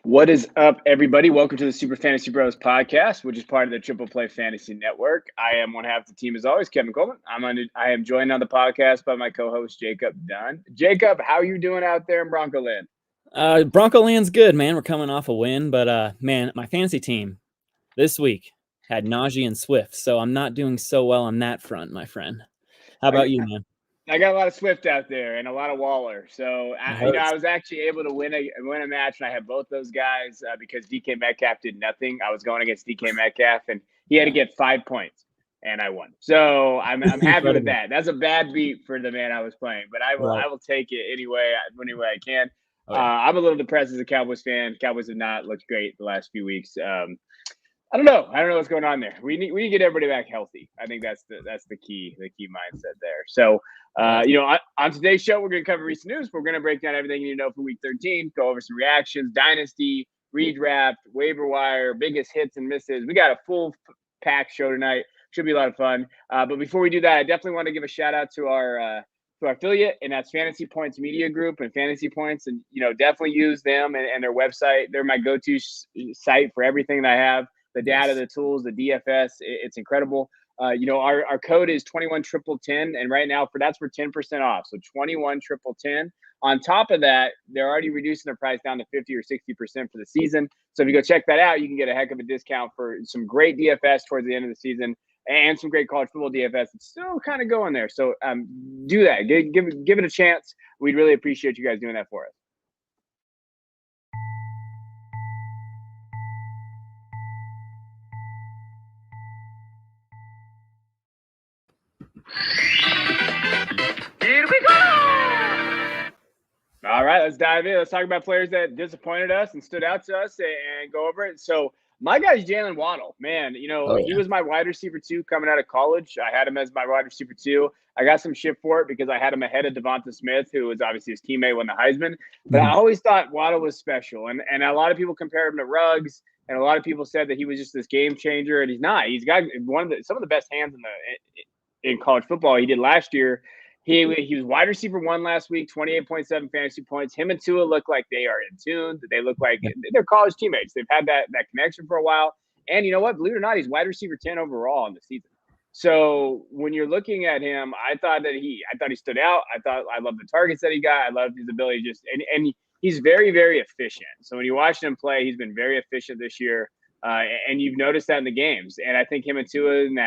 What is up, everybody? Welcome to the Super Fantasy Bros podcast, which is part of the Triple Play Fantasy Network. I am one half the team, as always, Kevin Coleman. I am joined on the podcast by my co-host Jacob Dunn. Jacob, how are you doing out there in Bronco Land? Bronco Land's good, man. We're coming off a win, but man, my fantasy team this week had Naji and Swift, so I'm not doing so well on that front, my friend. How about you, man? I got a lot of Swift out there and a lot of Waller. So I was actually able to win a match, and I had both those guys because DK Metcalf did nothing. I was going against DK Metcalf, and he had to get 5 points, and I won. So I'm happy with that. That's a bad beat for the man I was playing, but I will take it any way I can. I'm a little depressed as a Cowboys fan. Cowboys have not looked great the last few weeks. I don't know what's going on there. We need to get everybody back healthy. I think that's the key mindset there. So, on today's show, we're going to cover recent news. We're going to break down everything you need to know for Week 13. Go over some reactions, dynasty, redraft, waiver wire, biggest hits and misses. We got a full pack show tonight. Should be a lot of fun. But before we do that, I definitely want to give a shout out to our affiliate, and that's Fantasy Points Media Group and Fantasy Points, and definitely use them and their website. They're my go-to site for everything that I have. The data, the tools, the DFS, it's incredible. Our code is 211010, and right now that's for 10% off. So 211010. On top of that, they're already reducing their price down to 50 or 60% for the season. So if you go check that out, you can get a heck of a discount for some great DFS towards the end of the season and some great college football DFS. It's still kind of going there. So do that. Give it a chance. We'd really appreciate you guys doing that for us. Here we go! All right, let's dive in. Let's talk about players that disappointed us and stood out to us and go over it. So my guy's Jaylen Waddle. Man, he was my wide receiver 2 coming out of college. I had him as my wide receiver 2. I got some shit for it because I had him ahead of Devonta Smith, who was obviously his teammate, won the Heisman. But I always thought Waddle was special. And a lot of people compared him to Ruggs, and a lot of people said that he was just this game changer, and he's not. He's got some of the best hands in college football. He did last year. He was wide receiver 1 last week, 28.7 fantasy points. Him and Tua look like they are in tune. They look like they're college teammates. They've had that connection for a while. And you know what? Believe it or not, he's wide receiver 10 overall in the season. So when you're looking at him, I thought he stood out. I loved the targets that he got. I loved his ability and he's very, very efficient. So when you watch him play, he's been very efficient this year. And you've noticed that in the games. And I think him and Tua and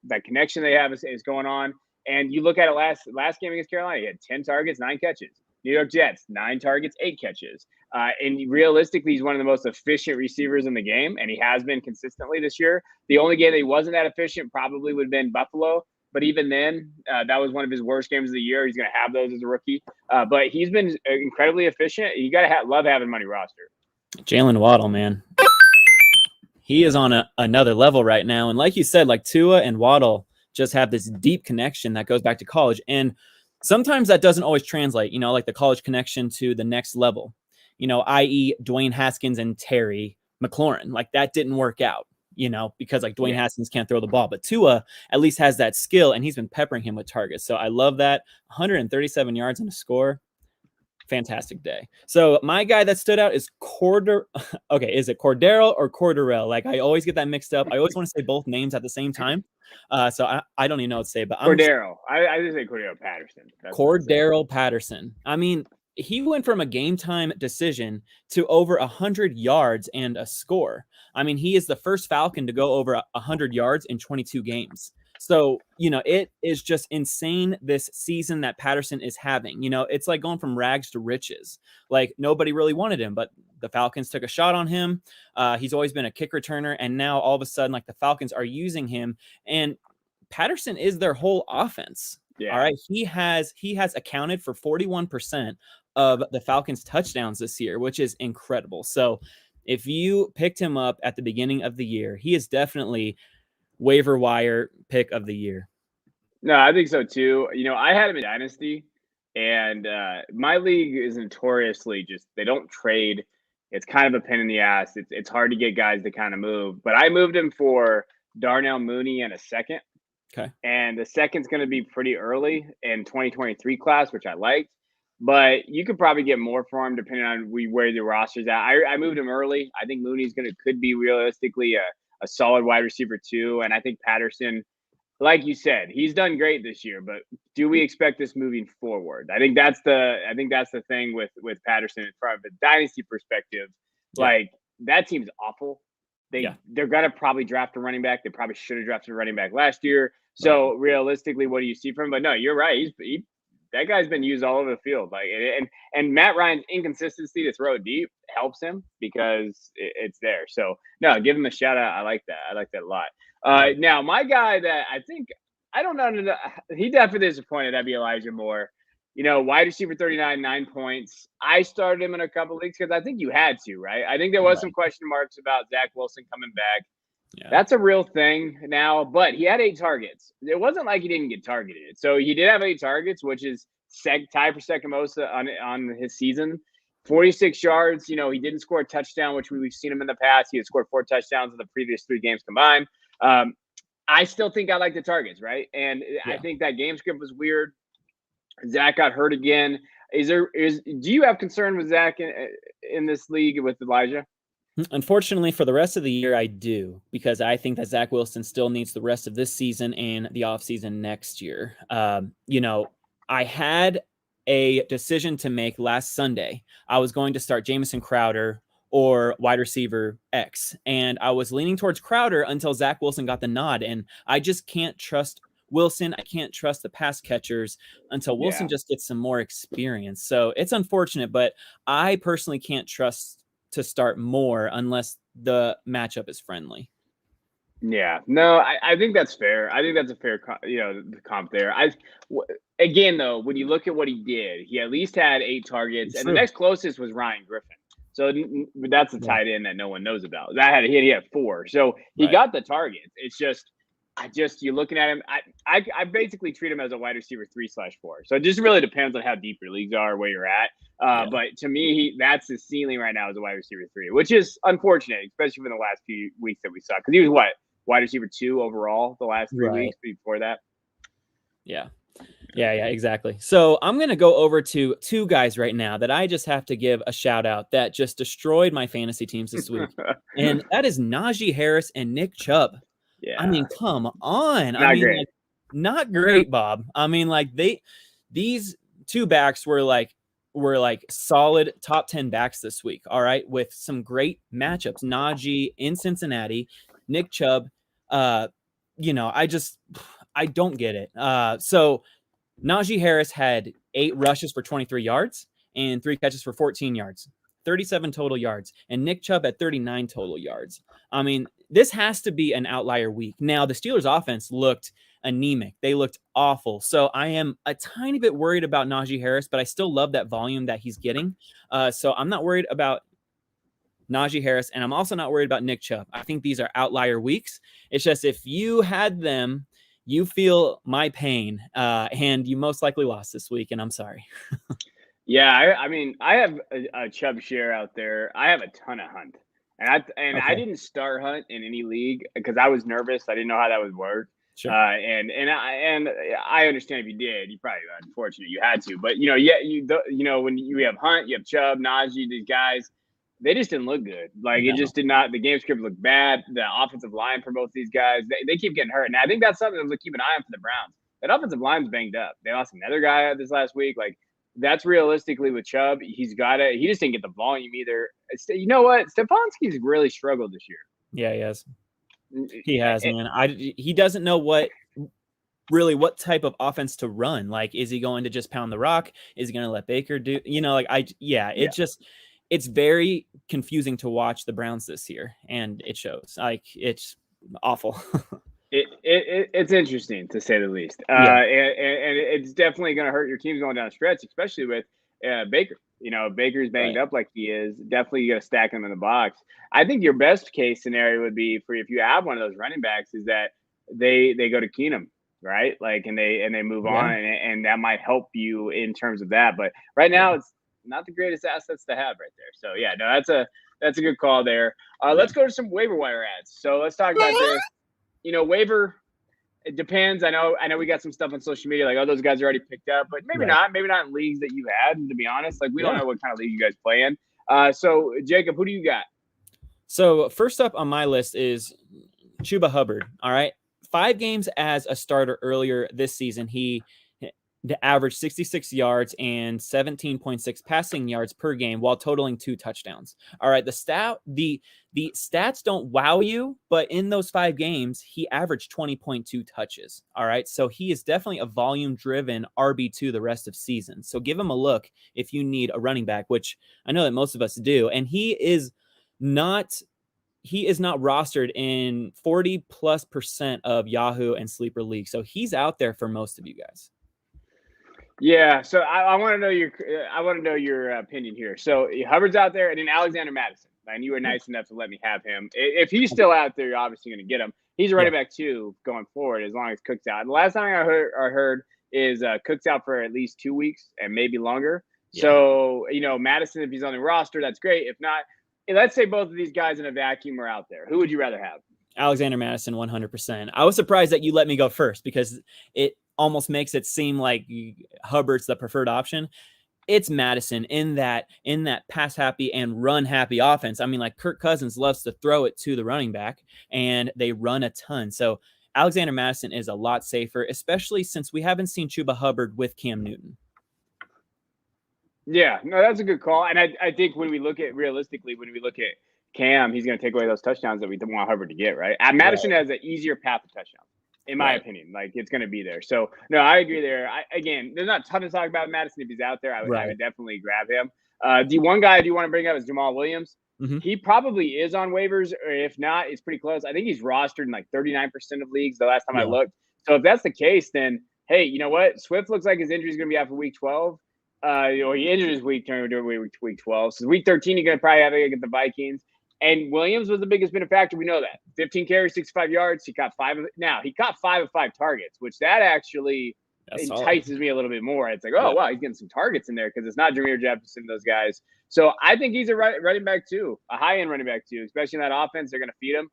that connection they have is going on. And you look at it last game against Carolina, he had 10 targets, 9 catches. New York Jets, 9 targets, 8 catches. And realistically, he's one of the most efficient receivers in the game, and he has been consistently this year. The only game that he wasn't that efficient probably would have been Buffalo. But even then, that was one of his worst games of the year. He's going to have those as a rookie. But he's been incredibly efficient. You got to love having money roster. Jaylen Waddle, man. He is on another level right now. And like you said, like Tua and Waddle just have this deep connection that goes back to college. And sometimes that doesn't always translate, like the college connection to the next level, i.e. Dwayne Haskins and Terry McLaurin. Like that didn't work out, because like Dwayne Haskins can't throw the ball. But Tua at least has that skill, and he's been peppering him with targets. So I love that. 137 yards and a score. Fantastic day. So my guy that stood out is Okay, is it Cordero or Corderell? Like I always get that mixed up. I always want to say both names at the same time. So I don't even know what to say. But Cordero. I just say Cordero Patterson. Cordero Patterson. I mean, he went from a game time decision to over 100 yards and a score. I mean, he is the first Falcon to go over 100 yards in 22 games. So, it is just insane this season that Patterson is having. It's like going from rags to riches. Like nobody really wanted him, but the Falcons took a shot on him. He's always been a kick returner. And now all of a sudden, like the Falcons are using him, and Patterson is their whole offense. Yeah. All right. He has accounted for 41% of the Falcons' touchdowns this year, which is incredible. So if you picked him up at the beginning of the year, he is definitely waiver wire pick of the year. No, I think so too. I had him in Dynasty, and my league is notoriously they don't trade. It's kind of a pain in the ass. It's hard to get guys to kind of move. But I moved him for Darnell Mooney and a second. Okay. And the second's going to be pretty early in 2023 class, which I liked. but you could probably get more for him depending on where the roster's at. I moved him early. I think Mooney's could be realistically a solid wide receiver too, and I think Patterson, like you said, he's done great this year. But do we expect this moving forward? I think that's the thing with Patterson from a dynasty perspective. Yeah. Like that team's awful. They're gonna probably draft a running back. They probably should have drafted a running back last year. So realistically, what do you see from him? But no, you're right. That guy's been used all over the field. Like and Matt Ryan's inconsistency to throw it deep helps him because it's there. So no, give him a shout out. I like that. I like that a lot. Now my guy that I don't know. He definitely disappointed. That'd be Elijah Moore. Wide receiver 39, 9 points. I started him in a couple leagues because I think you had to, right? I think there was some question marks about Zach Wilson coming back. Yeah. That's a real thing now, but he had 8 targets. It wasn't like he didn't get targeted. So he did have 8 targets, which is tied for second most on his season. 46 yards. He didn't score a touchdown, which we've seen him in the past. He had scored 4 touchdowns in the previous 3 games combined. I still think I like the targets, right? And I think that game script was weird. Zach got hurt again. Do you have concern with Zach in this league with Elijah? Unfortunately, for the rest of the year, I do, because I think that Zach Wilson still needs the rest of this season and the offseason next year. I had a decision to make last Sunday. I was going to start Jamison Crowder or wide receiver X, and I was leaning towards Crowder until Zach Wilson got the nod, and I just can't trust Wilson. I can't trust the pass catchers until Wilson just gets some more experience. So it's unfortunate, but I personally can't trust to start more unless the matchup is friendly. Yeah, no, I think that's fair. I think that's a fair, comp there. Again, though, when you look at what he did, he at least had 8 targets, and the next closest was Ryan Griffin. So that's a tight end that no one knows about. He had 4, so he got the targets. It's just, you're looking at him. I basically treat him as a wide receiver 3/4. So it just really depends on how deep your leagues are, where you're at. But to me, that's his ceiling right now as a wide receiver 3, which is unfortunate, especially for the last few weeks that we saw. Because he was wide receiver 2 overall the last 3 weeks before that. Yeah, exactly. So I'm going to go over to 2 guys right now that I just have to give a shout out that just destroyed my fantasy teams this week. And that is Naji Harris and Nick Chubb. Yeah. I mean, come on. Not great, Bob. I mean, these 2 backs were solid top 10 backs this week. All right. With some great matchups. Naji in Cincinnati, Nick Chubb. I don't get it. So Naji Harris had 8 rushes for 23 yards and 3 catches for 14 yards, 37 total yards, and Nick Chubb at 39 total yards. I mean, this has to be an outlier week. Now, the Steelers' offense looked anemic. They looked awful. So I am a tiny bit worried about Naji Harris, but I still love that volume that he's getting. So I'm not worried about Naji Harris, and I'm also not worried about Nick Chubb. I think these are outlier weeks. It's just if you had them, you feel my pain, and you most likely lost this week, and I'm sorry. Yeah, I mean, I have a Chubb share out there. I have a ton of Hunt. I didn't start Hunt in any league because I was nervous. I didn't know how that would work. Sure. And I understand if you did, you probably unfortunate you had to. But when you have Hunt, you have Chubb, Naji, these guys, they just didn't look good. It just did not. The game script looked bad. The offensive line for both these guys, they keep getting hurt. And I think that's something to keep an eye on for the Browns. That offensive line's banged up. They lost another guy this last week. That's realistically with Chubb. He just didn't get the volume either. You know what? Stefanski's really struggled this year. Yeah, he has. He has, man. He doesn't know what type of offense to run. Is he going to just pound the rock? Is he going to let Baker do? It's very confusing to watch the Browns this year, and it shows. It's awful. It's interesting to say the least. And it's definitely going to hurt your teams going down the stretch, especially with Baker. Baker's banged up like he is. Definitely you got to stack him in the box. I think your best case scenario would be for if you have one of those running backs is that they go to Keenum, right? And they move on, and that might help you in terms of that. But right now it's not the greatest assets to have right there. So that's a good call there. Let's go to some waiver wire ads. So let's talk about this. Waiver, It depends. I know we got some stuff on social media like, oh, those guys are already picked up, but maybe not. Maybe not in leagues that you had. And to be honest, like we don't know what kind of league you guys play in. So Jacob, who do you got? So first up on my list is Chuba Hubbard. All right. 5 games as a starter earlier this season. He averaged 66 yards and 17.6 passing yards per game while totaling 2 touchdowns. All right. The stats don't wow you, but in those 5 games, he averaged 20.2 touches. All right. So he is definitely a volume driven RB2 the rest of season. So give him a look if you need a running back, which I know that most of us do. And he is not rostered in 40+% of Yahoo and Sleeper League. So he's out there for most of you guys. Yeah, so I want to know your opinion here. So Hubbard's out there, and then Alexander Madison, and you were nice enough to let me have him. If he's still out there, you're obviously going to get him. He's a running back too going forward, as long as Cook's out. And the last time I heard is Cook's out for at least 2 weeks and maybe longer. Yeah. So Madison, if he's on the roster, that's great. If not, let's say both of these guys in a vacuum are out there. Who would you rather have? Alexander Madison, 100%. I was surprised that you let me go first because it almost makes it seem like Hubbard's the preferred option. It's Madison in that pass happy and run happy offense. I mean, like Kirk Cousins loves to throw it to the running back, and they run a ton. So Alexander Madison is a lot safer, especially since we haven't seen Chuba Hubbard with Cam Newton. Yeah, no, that's a good call. And I think when we look at Cam, he's going to take away those touchdowns that we want Hubbard to get, right? Madison has an easier path to touchdown, in my opinion. Like, it's going to be there. So, no, I agree there. Again, there's not a ton to talk about Madison. If he's out there, I would definitely grab him. The one guy I do want to bring up is Jamal Williams. Mm-hmm. He probably is on waivers, or if not, it's pretty close. I think he's rostered in like 39% of leagues the last time I looked. So if that's the case, then, hey, you know what? Swift looks like his injury is going to be out for week 12. He injured his week 12. So week 13, you're going to probably have to get the Vikings. And Williams was the biggest benefactor. We know that. 15 carries, 65 yards. He caught 5 of 5 targets, which that actually entices me a little bit more. It's like, wow, he's getting some targets in there because it's not Jameer Jefferson, those guys. So I think he's a running back too, a high-end running back too, especially in that offense. They're going to feed him.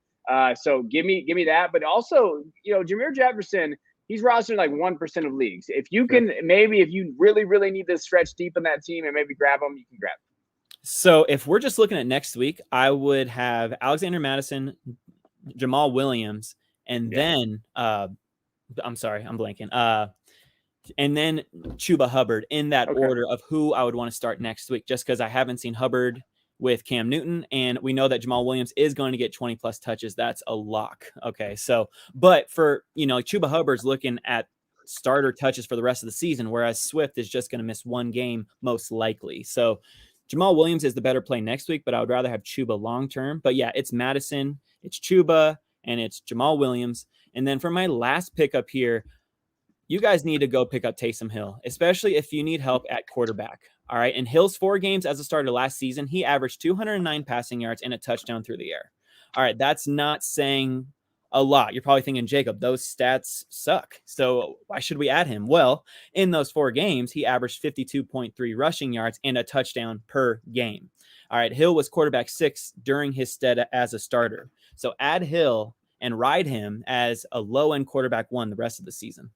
So give me that. But also, Jameer Jefferson, he's rostered in like 1% of leagues. If you can, maybe if you really, really need to stretch deep in that team and maybe grab him, you can grab him. So if we're just looking at next week, I would have Alexander Madison, Jamal Williams, and then I'm sorry, I'm blanking. And then Chuba Hubbard in that order of who I would want to start next week, just because I haven't seen Hubbard with Cam Newton, and we know that Jamal Williams is going to get 20+ touches. That's a lock. Okay, so but for Chuba Hubbard's looking at starter touches for the rest of the season, whereas Swift is just going to miss 1 game most likely. So Jamal Williams is the better play next week, but I would rather have Chuba long-term. But yeah, it's Madison, it's Chuba, and it's Jamal Williams. And then for my last pickup here, you guys need to go pick up Taysom Hill, especially if you need help at quarterback. All right. In Hill's 4 games as a starter last season, he averaged 209 passing yards and a touchdown through the air. All right. That's not saying a lot. You're probably thinking, Jacob, those stats suck. So why should we add him? Well, in those 4 games, he averaged 52.3 rushing yards and a touchdown per game. All right. Hill was quarterback 6 during his stead as a starter. So add Hill and ride him as a low-end quarterback 1 the rest of the season.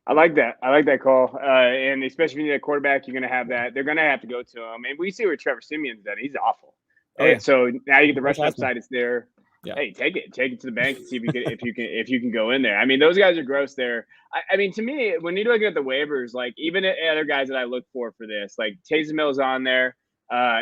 I like that. I like that call. And especially if you need a quarterback, you're going to have that. They're going to have to go to him. And we see where Trevor Siemian's at. He's awful. And so now you get the rush upside. It's there. Yeah. Hey, take it to the bank and see if you can go in there. I mean, those guys are gross there. I mean, to me, when you're looking at the waivers, like even other guys that I look for this, like Taysom Hill's on there.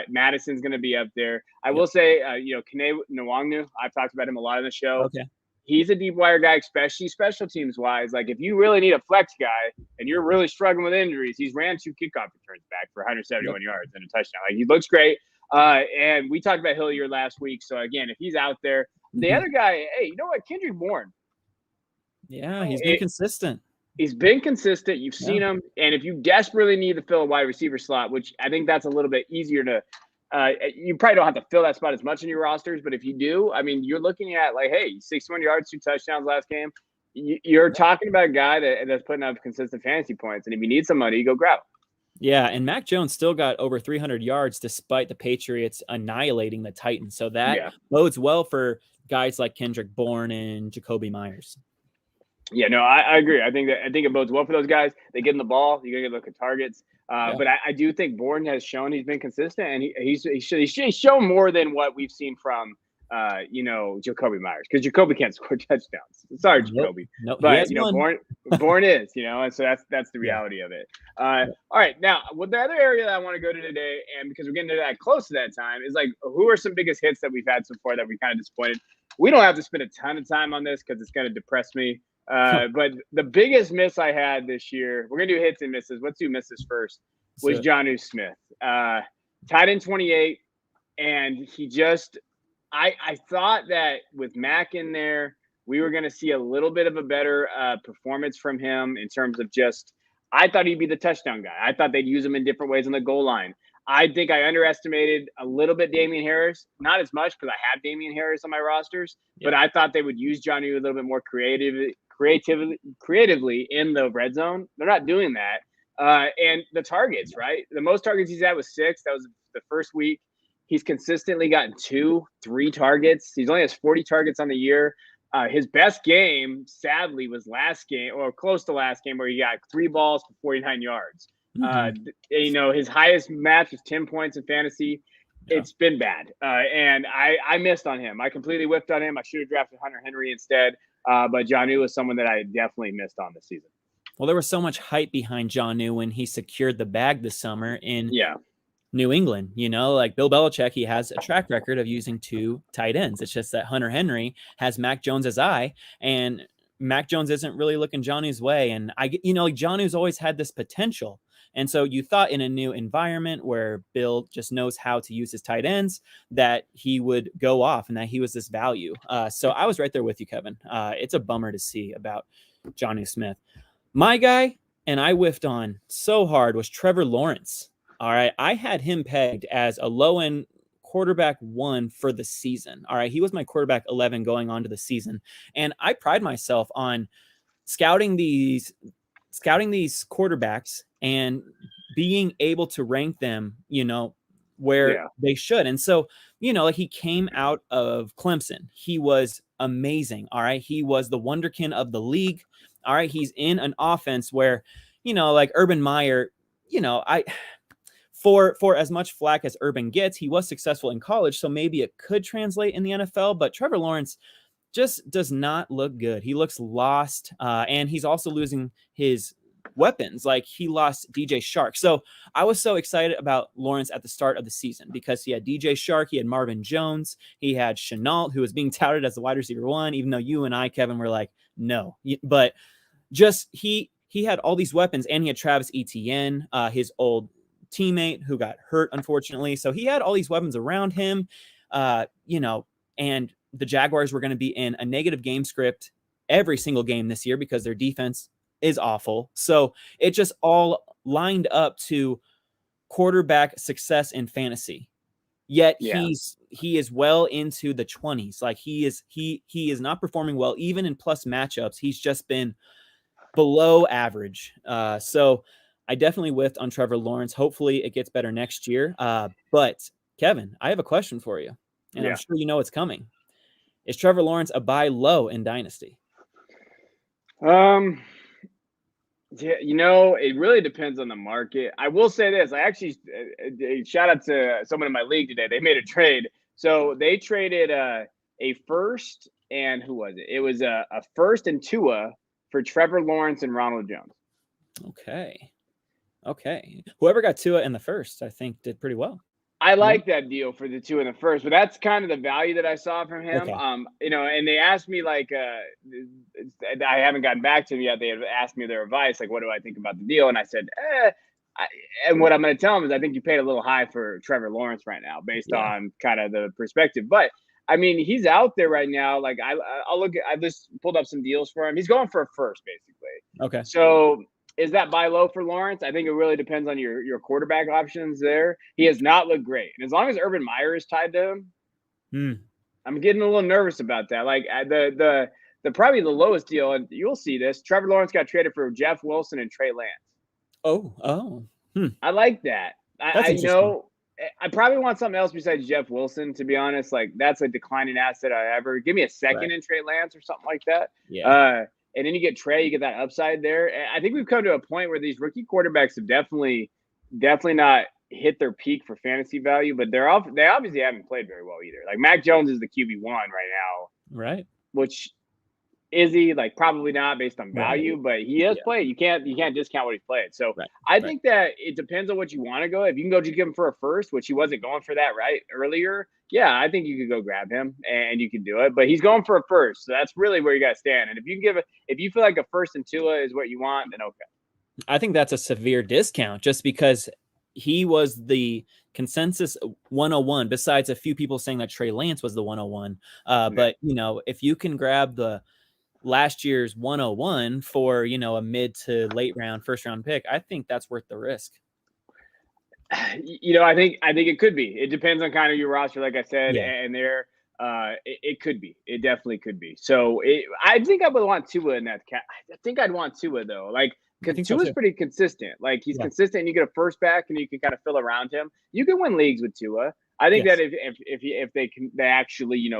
Madison's going to be up there. I will say, Kene Nwangwu, I've talked about him a lot on the show. Okay. He's a deep wire guy, especially special teams wise. Like if you really need a flex guy and you're really struggling with injuries, he's ran 2 kickoff returns back for 171 yards and a touchdown. Like he looks great. And we talked about Hilliard last week. So again, if he's out there, the other guy, hey, you know what? Kendrick Bourne. Yeah, he's been consistent. He's been consistent. You've seen him. And if you desperately need to fill a wide receiver slot, which I think that's a little bit easier to you probably don't have to fill that spot as much in your rosters, but if you do, I mean, you're looking at like, hey, 61 yards, 2 touchdowns last game. You're talking about a guy that's putting up consistent fantasy points. And if you need some money, go grab him. Yeah, and Mac Jones still got over 300 yards despite the Patriots annihilating the Titans. So that bodes well for guys like Kendrick Bourne and Jacoby Myers. Yeah, no, I agree. I think it bodes well for those guys. They get in the ball, you're gonna look at targets. But I do think Bourne has shown he's been consistent, and he's shown more than what we've seen from Jacoby Myers, because Jacoby can't score touchdowns. Sorry, Jacoby. Nope. But Bourne is, and so that's the reality of it. All right, now the other area that I want to go to today, and because we're getting to that close to that time, is like, who are some biggest hits that we've had so far that we kind of disappointed? We don't have to spend a ton of time on this because it's going to depress me. But the biggest miss I had this year, we're going to do hits and misses. Let's do misses first, was Jonnu Smith. Tight end 28, and he just – I thought that with Mac in there, we were going to see a little bit of a better performance from him in terms of just – I thought he'd be the touchdown guy. I thought they'd use him in different ways on the goal line. I think I underestimated a little bit Damien Harris, not as much because I have Damien Harris on my rosters, but I thought they would use Jonnu a little bit more creatively in the red zone. They're not doing that. And the targets, right? The most targets he's had was 6. That was the first week. He's consistently gotten 2, 3 targets. He's only has 40 targets on the year. His best game, sadly, was last game, or close to last game, where he got 3 balls for 49 yards. His highest match was 10 points in fantasy. It's been bad. And I missed on him. I completely whiffed on him. I should have drafted Hunter Henry instead. But Jonnu was someone that I definitely missed on this season. Well, there was so much hype behind Jonnu when he secured the bag this summer in New England. Like Bill Belichick, he has a track record of using 2 tight ends. It's just that Hunter Henry has Mac Jones's eye, and Mac Jones isn't really looking Jonnu's way. And Jonnu's always had this potential. And so you thought in a new environment where Bill just knows how to use his tight ends, that he would go off and that he was this value. So I was right there with you, Kevin. It's a bummer to see about Jonnu Smith. My guy, and I whiffed on so hard, was Trevor Lawrence. All right. I had him pegged as a low-end quarterback 1 for the season. All right. He was my quarterback 11 going on to the season. And I pride myself on scouting these quarterbacks and being able to rank them, where they should. And so, he came out of Clemson. He was amazing. All right. He was the wonderkin of the league. All right. He's in an offense where, like Urban Meyer, for as much flack as Urban gets, he was successful in college. So maybe it could translate in the NFL, but Trevor Lawrence just does not look good. He looks lost. And he's also losing his weapons. Like, he lost DJ Shark. So I was so excited about Lawrence at the start of the season because he had DJ Shark, he had Marvin Jones, he had Chenault, who was being touted as the wide receiver 1, even though you and I, Kevin, were like, no. But just he had all these weapons, and he had Travis Etienne, his old teammate who got hurt, unfortunately. So he had all these weapons around him, and the Jaguars were going to be in a negative game script every single game this year because their defense is awful. So it just all lined up to quarterback success in fantasy. Yet he is well into the 20s. Like, he is not performing well, even in plus matchups. He's just been below average. So I definitely whiffed on Trevor Lawrence. Hopefully it gets better next year. But Kevin, I have a question for you, and I'm sure you know it's coming. Is Trevor Lawrence a buy low in Dynasty? It really depends on the market. I will say this. I actually shout out to someone in my league today. They made a trade. So they traded a first, and who was it? It was a first and Tua for Trevor Lawrence and Ronald Jones. Okay. Whoever got Tua in the first, I think, did pretty well. I like that deal for the 2 in the first, but that's kind of the value that I saw from him. Okay. And they asked me, like, I haven't gotten back to them yet. They had asked me their advice, like, what do I think about the deal? And I said, and what I'm going to tell them is I think you paid a little high for Trevor Lawrence right now based on kind of the perspective. But I mean, he's out there right now. Like, I just pulled up some deals for him. He's going for a first, basically. Okay. So is that buy low for Lawrence? I think it really depends on your quarterback options there. He has not looked great. And as long as Urban Meyer is tied to him, I'm getting a little nervous about that. Like, the probably the lowest deal, and you'll see this, Trevor Lawrence got traded for Jeff Wilson and Trey Lance. I like that. I know I probably want something else besides Jeff Wilson, to be honest. Like, that's a declining asset. Give me a second in Trey Lance or something like that. Yeah. and then you get Trey, you get that upside there. And I think we've come to a point where these rookie quarterbacks have definitely not hit their peak for fantasy value, but they obviously haven't played very well either. Like Mac Jones is the QB1 right now, right? Which is he? Like probably not based on value, but he has played. You can't discount what he's played. So I think that it depends on what you want to go. If you can go give him for a first, which he wasn't going for that earlier. Yeah, I think you could go grab him and you can do it. But he's going for a first, so that's really where you got to stand. And if you feel like a first and Tua is what you want, then okay. I think that's a severe discount just because he was the consensus 101, besides a few people saying that Trey Lance was the 101. But, if you can grab the last year's 101 for, a mid to late round, first round pick, I think that's worth the risk. I think it could be. It depends on kind of your roster, like I said, and there. It could be. It definitely could be. So I think I would want Tua in that. I think I'd want Tua though. Like, because Tua's pretty consistent. Like he's consistent, and you get a first back, and you can kind of fill around him. You can win leagues with Tua. I think that if they actually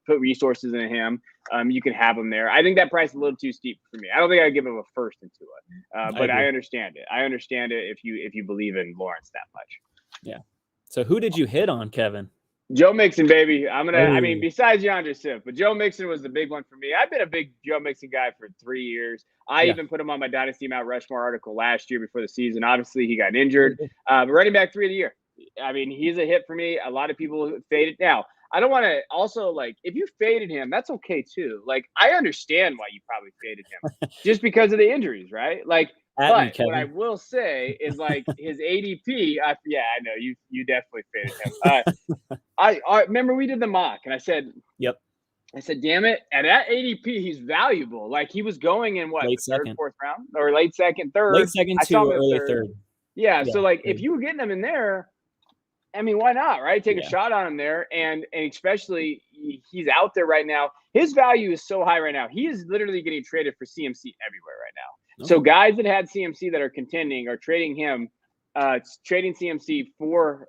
put resources in him, you can have him there. I think that price is a little too steep for me. I don't think I'd give him a first in Tua, but I understand it. I understand it if you believe in Lawrence that much. Yeah. So who did you hit on, Kevin? Joe Mixon, baby. Besides DeAndre Swift, but Joe Mixon was the big one for me. I've been a big Joe Mixon guy for 3 years. I even put him on my Dynasty Mount Rushmore article last year before the season. Obviously, he got injured. But running back 3 of the year. He's a hit for me. A lot of people faded. Now, I don't want to also, if you faded him, that's okay too. I understand why you probably faded him just because of the injuries, right? But what I will say is his ADP. I know you definitely faded him. I remember we did the mock, and I said, "Yep." I said, "Damn it!" At that ADP, he's valuable. He was going in what, third, fourth round, or late second, third, late second to early third. Yeah. So if you were getting him in there, why not, right? Take a shot on him there, and especially he's out there right now. His value is so high right now. He is literally getting traded for CMC everywhere right now. Okay. So guys that had CMC that are contending are trading him, trading CMC for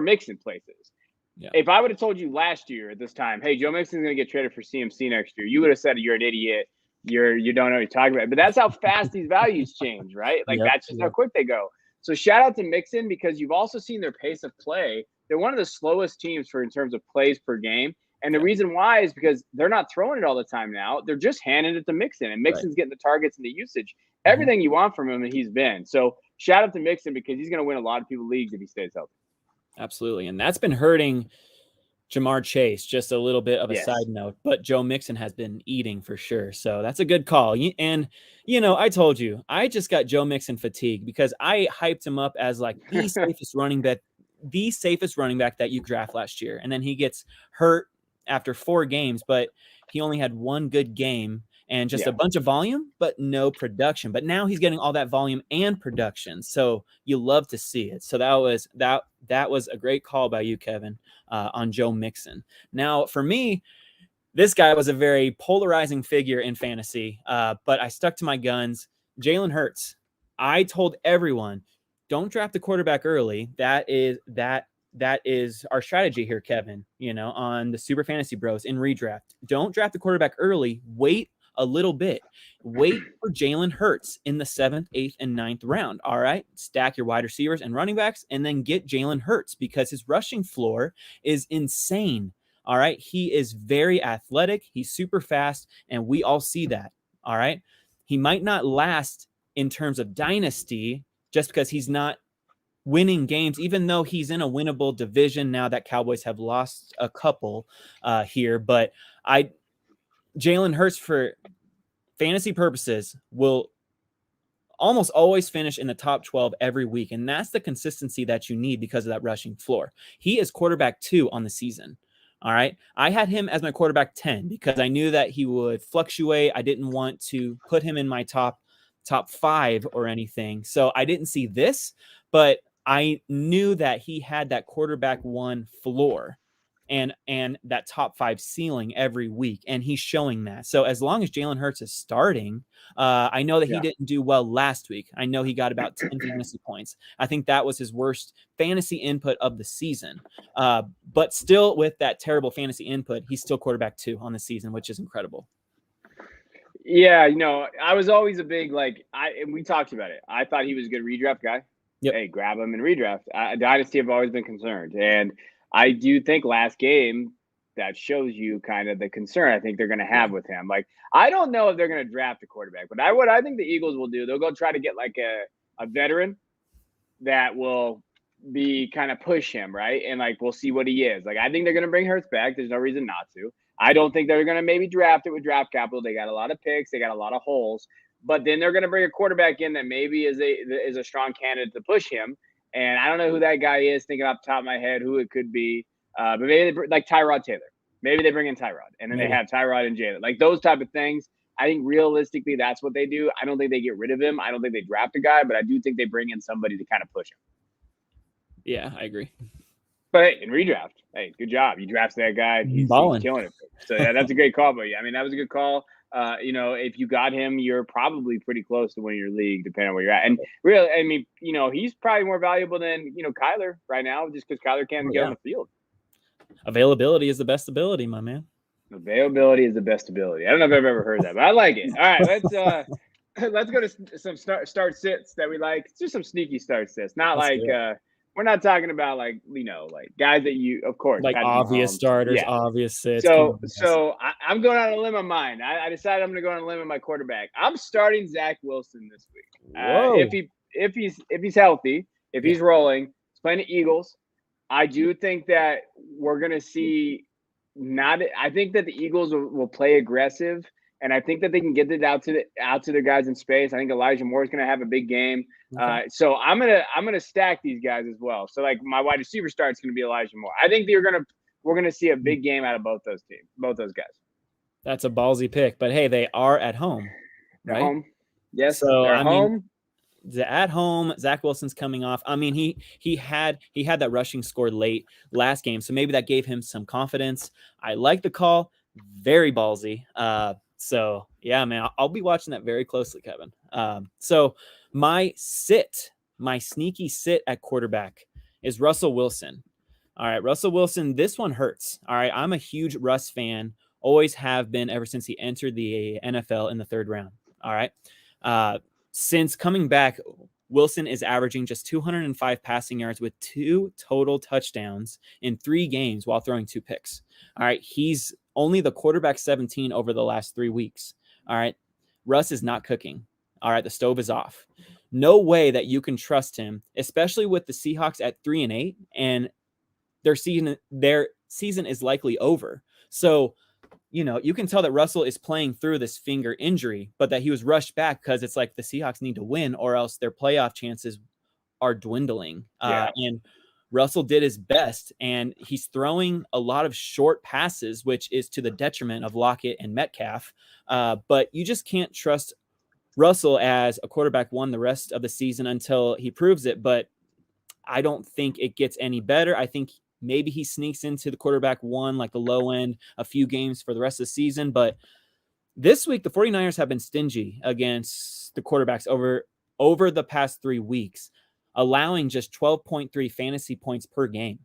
Mixon places. Yeah. If I would have told you last year at this time, hey, Joe Mixon's going to get traded for CMC next year, you would have said you're an idiot. You don't know what you're talking about. But that's how fast these values change, right? That's just how quick they go. So shout out to Mixon, because you've also seen their pace of play. They're one of the slowest teams in terms of plays per game. And the reason why is because they're not throwing it all the time now. They're just handing it to Mixon, and Mixon's getting the targets and the usage. Everything you want from him, and he's been. So shout out to Mixon, because he's going to win a lot of people leagues if he stays healthy. Absolutely. And that's been hurting Jamar Chase, just a little bit of a side note, but Joe Mixon has been eating for sure. So that's a good call. And, I told you, I just got Joe Mixon fatigue because I hyped him up as the safest running back that you draft last year. And then he gets hurt after 4 games, but he only had 1 good game and just a bunch of volume, but no production. But now he's getting all that volume and production. So you love to see it. So that was a great call by you, Kevin, on Joe Mixon. Now, for me, this guy was a very polarizing figure in fantasy, but I stuck to my guns. Jalen Hurts. I told everyone, don't draft the quarterback early. That is our strategy here, Kevin, on the Super Fantasy Bros in redraft. Don't draft the quarterback early. Wait a little bit. Wait for Jalen Hurts in the 7th, 8th, and 9th round. All right. Stack your wide receivers and running backs, and then get Jalen Hurts, because his rushing floor is insane. All right. He is very athletic. He's super fast, and we all see that. All right. He might not last in terms of dynasty just because he's not winning games, even though he's in a winnable division now that Cowboys have lost a couple here. But Jalen Hurts, for fantasy purposes, will almost always finish in the top 12 every week. And that's the consistency that you need because of that rushing floor. He is quarterback 2 on the season. All right. I had him as my quarterback 10 because I knew that he would fluctuate. I didn't want to put him in my top 5 or anything. So I didn't see this, but I knew that he had that quarterback 1 floor and that top 5 ceiling every week. And he's showing that. So as long as Jalen Hurts is starting, I know that he didn't do well last week. I know he got about 10 fantasy points. I think that was his worst fantasy input of the season. But still, with that terrible fantasy input, he's still quarterback 2 on the season, which is incredible. Yeah, I was always a big and we talked about it. I thought he was a good redraft guy. Yep. Hey, grab him and redraft. Dynasty have always been concerned, and I do think last game that shows you kind of the concern I think they're going to have with him. Like, I don't know if they're going to draft a quarterback, but I think the Eagles will do. They'll go try to get like a veteran that will be kind of push him, right? And like we'll see what he is. Like, I think they're going to bring Hurts back. There's no reason not to. I don't think they're going to maybe draft it with draft capital. They got a lot of picks. They got a lot of holes. But then they're going to bring a quarterback in that maybe is a strong candidate to push him. And I don't know who that guy is, thinking off the top of my head who it could be. But maybe like Tyrod Taylor. Maybe they bring in Tyrod. And then they have Tyrod and Jalen. Like those type of things. I think realistically that's what they do. I don't think they get rid of him. I don't think they draft a guy. But I do think they bring in somebody to kind of push him. Yeah, I agree. But hey, in redraft, hey, good job. You drafted that guy. He's killing it. So yeah, that's a great call, buddy. I mean, that was a good call. If you got him, you're probably pretty close to winning your league, depending on where you're at. And really, I mean, he's probably more valuable than Kyler right now, just because Kyler can't get on the field. Availability is the best ability, my man. Availability is the best ability. I don't know if I've ever heard that, but I like it. All right, let's go to some start sits that we like. It's just some sneaky start sits, not we're not talking about like guys that you, of course, like obvious starters, obvious sits. So I'm going on a limb on mine. I decided I'm going to go on a limb on my quarterback. I'm starting Zach Wilson this week. If he's healthy, if he's rolling, he's playing the Eagles. I do think that we're going to see I think that the Eagles will play aggressive. And I think that they can get it out to their guys in space. I think Elijah Moore is going to have a big game. Okay. So I'm gonna stack these guys as well. So like my wide receiver start is going to be Elijah Moore. I think we're gonna see a big game out of both those guys. That's a ballsy pick, but hey, they are at home. They're home. Yes. So they're home. At home, Zach Wilson's coming off. I mean, he had that rushing score late last game, so maybe that gave him some confidence. I like the call. Very ballsy. So yeah, man, I'll be watching that very closely, Kevin. So my sneaky sit at quarterback is Russell Wilson. All right, Russell Wilson, this one hurts. All right, I'm a huge Russ fan, always have been ever since he entered the NFL in the 3rd round. All right, since coming back, Wilson is averaging just 205 passing yards with 2 total touchdowns in 3 games while throwing 2 picks. All right, he's only the quarterback 17 over the last 3 weeks. All right, Russ is not cooking. All right, the stove is off. No way that you can trust him, especially with the Seahawks at 3-8, and their season is likely over. So, you can tell that Russell is playing through this finger injury, but that he was rushed back because it's like the Seahawks need to win or else their playoff chances are dwindling. And Russell did his best, and he's throwing a lot of short passes, which is to the detriment of Lockett and Metcalf. But you just can't trust Russell as a quarterback one the rest of the season until he proves it. But I don't think it gets any better. I think maybe he sneaks into the quarterback one, like the low end, a few games for the rest of the season. But this week, the 49ers have been stingy against the quarterbacks over the past 3 weeks, allowing just 12.3 fantasy points per game.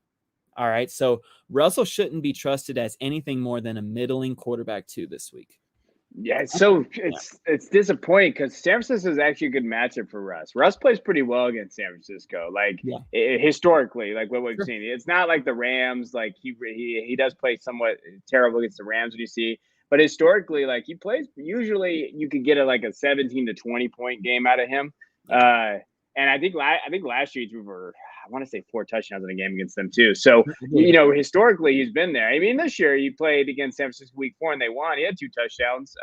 All right. So Russell shouldn't be trusted as anything more than a middling quarterback 2 this week. Yeah, it's disappointing because San Francisco is actually a good matchup for Russ. Russ plays pretty well against San Francisco, historically, like what we've seen. It's not like the Rams, like he does play somewhat terrible against the Rams when you see, but historically, like he plays. Usually, you could get a 17 to 20 point game out of him. And I think last year he threw for, I want to say 4 touchdowns in a game against them too. So, historically he's been there. I mean, this year he played against San Francisco week 4 and they won. He had 2 touchdowns,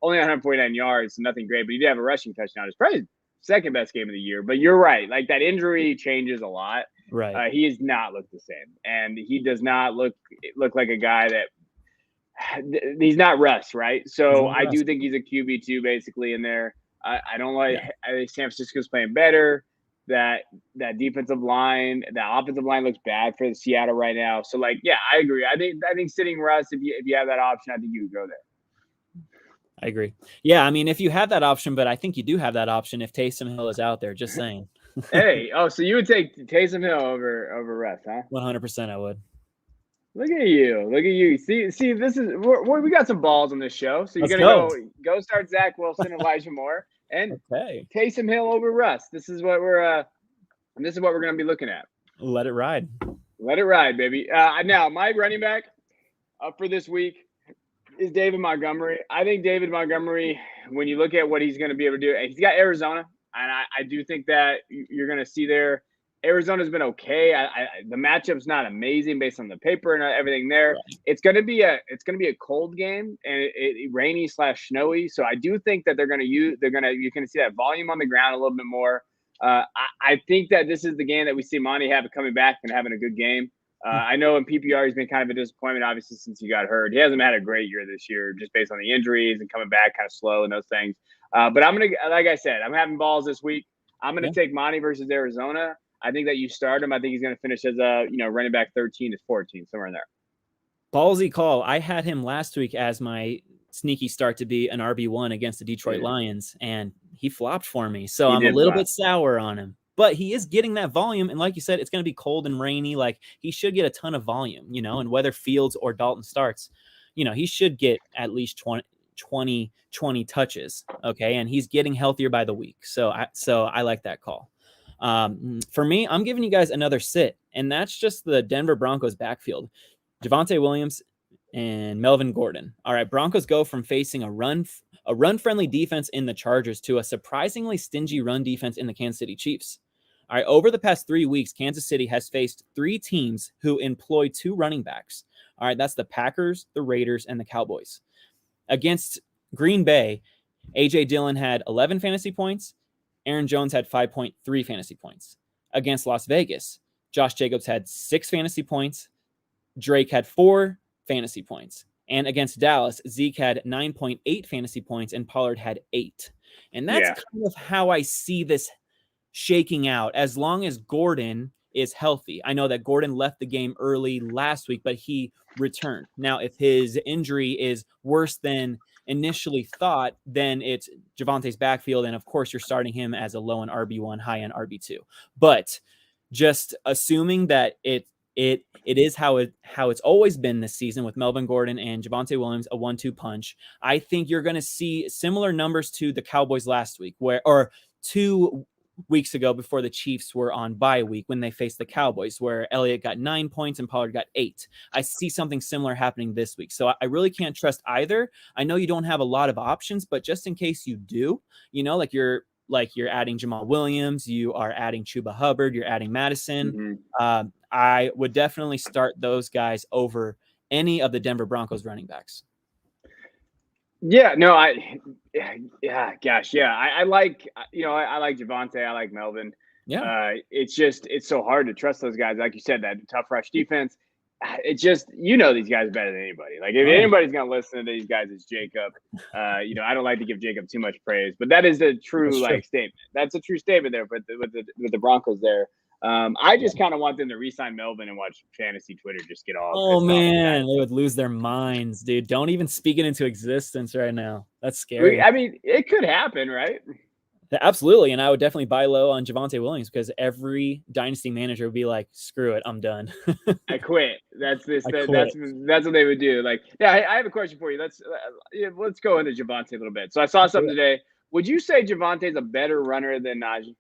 only 149 yards, so nothing great, but he did have a rushing touchdown. It's probably his second best game of the year, but you're right. Like that injury changes a lot. Right. He does not look the same. And he does not look like a guy that he's not Russ, right? So I do think he's a QB2 basically in there. I don't like. I think San Francisco's playing better. That defensive line, that offensive line looks bad for Seattle right now. So, I agree. I think sitting Russ, if you have that option, I think you would go there. I agree. Yeah, I mean, if you have that option, but I think you do have that option if Taysom Hill is out there. Just saying. So you would take Taysom Hill over Russ, huh? 100%, I would. Look at you. Look at you. See, this is we got some balls on this show. So you're Let's gonna go. go start Zach Wilson, Elijah Moore, and Okay. Taysom Hill over Russ. This is what we're gonna be looking at. Let it ride. Let it ride, baby. Now my running back up for this week is David Montgomery. I think David Montgomery, when you look at what he's going to be able to do, he's got Arizona, and I do think that you're going to see there. Arizona's been okay. The matchup's not amazing based on the paper and everything there. Right. It's going to be a cold game and rainy / snowy. So I do think that you're going to see that volume on the ground a little bit more. I think that this is the game that we see Monty coming back and having a good game. I know in PPR he's been kind of a disappointment, obviously, since he got hurt. He hasn't had a great year this year, just based on the injuries and coming back kind of slow and those things. But I'm gonna, like I said, I'm having balls this week. I'm gonna take Monty versus Arizona. I think that you start him. I think he's gonna finish as a running back 13 to 14, somewhere in there. Ballsy call. I had him last week as my sneaky start to be an RB1 against the Detroit Lions, and he flopped for me. So I'm a little bit sour on him. But he is getting that volume. And like you said, it's going to be cold and rainy. Like, he should get a ton of volume, and whether Fields or Dalton starts, he should get at least 20 touches. Okay. And he's getting healthier by the week. So I like that call. For me, I'm giving you guys another sit, and that's just the Denver Broncos backfield. Javonte Williams and Melvin Gordon. All right. Broncos go from facing a run-friendly defense in the Chargers to a surprisingly stingy run defense in the Kansas City Chiefs. All right, over the past 3 weeks, Kansas City has faced 3 teams who employ 2 running backs. All right, that's the Packers, the Raiders, and the Cowboys. Against Green Bay, A.J. Dillon had 11 fantasy points. Aaron Jones had 5.3 fantasy points. Against Las Vegas, Josh Jacobs had 6 fantasy points. Drake had 4 fantasy points. And against Dallas, Zeke had 9.8 fantasy points and Pollard had 8. And that's kind of how I see this shaking out, as long as Gordon is healthy. I know that Gordon left the game early last week, but he returned. Now, if his injury is worse than initially thought, then it's Javonte's backfield. And of course, you're starting him as a low end RB1, high end RB2. But just assuming that it is how it's always been this season with Melvin Gordon and Javonte Williams, a 1-2 punch. I think you're going to see similar numbers to the Cowboys last week, or 2 weeks ago before the Chiefs were on bye week when they faced the Cowboys, where Elliott got 9 points and Pollard got 8. I see something similar happening this week. So I really can't trust either. I know you don't have a lot of options, but just in case you do, you're adding Jamal Williams, you are adding Chuba Hubbard, you're adding Madison. Mm-hmm. I would definitely start those guys over any of the Denver Broncos running backs. I like Javonte. I like Melvin. It's so hard to trust those guys. Like you said, that tough rush defense. It's just, these guys better than anybody. Like, if anybody's going to listen to these guys, it's Jacob. I don't like to give Jacob too much praise, but that is a true statement. That's a true statement there. But with the Broncos there, I just kind of want them to re-sign Melvin and watch fantasy Twitter just get all. Oh man, they would lose their minds, dude. Don't even speak it into existence right now. That's scary. I mean, it could happen, right? Absolutely, and I would definitely buy low on Javonte Williams, because every dynasty manager would be like, "Screw it, I'm done. I quit." That's what they would do. Like, I have a question for you. Let's go into Javonte a little bit. So I saw something today. Would you say Javonte's a better runner than Naji?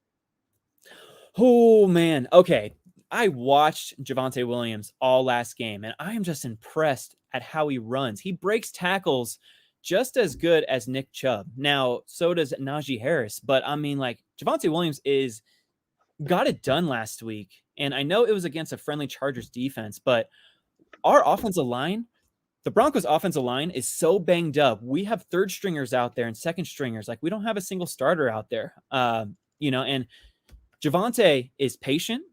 Oh man, okay. I watched Javonte Williams all last game, and I am just impressed at how he runs. He breaks tackles just as good as Nick Chubb. Now, so does Naji Harris. But I mean, like, Javonte Williams got it done last week. And I know it was against a friendly Chargers defense, but our offensive line, the Broncos offensive line, is so banged up. We have third stringers out there and second stringers. Like, we don't have a single starter out there. And Javonte is patient,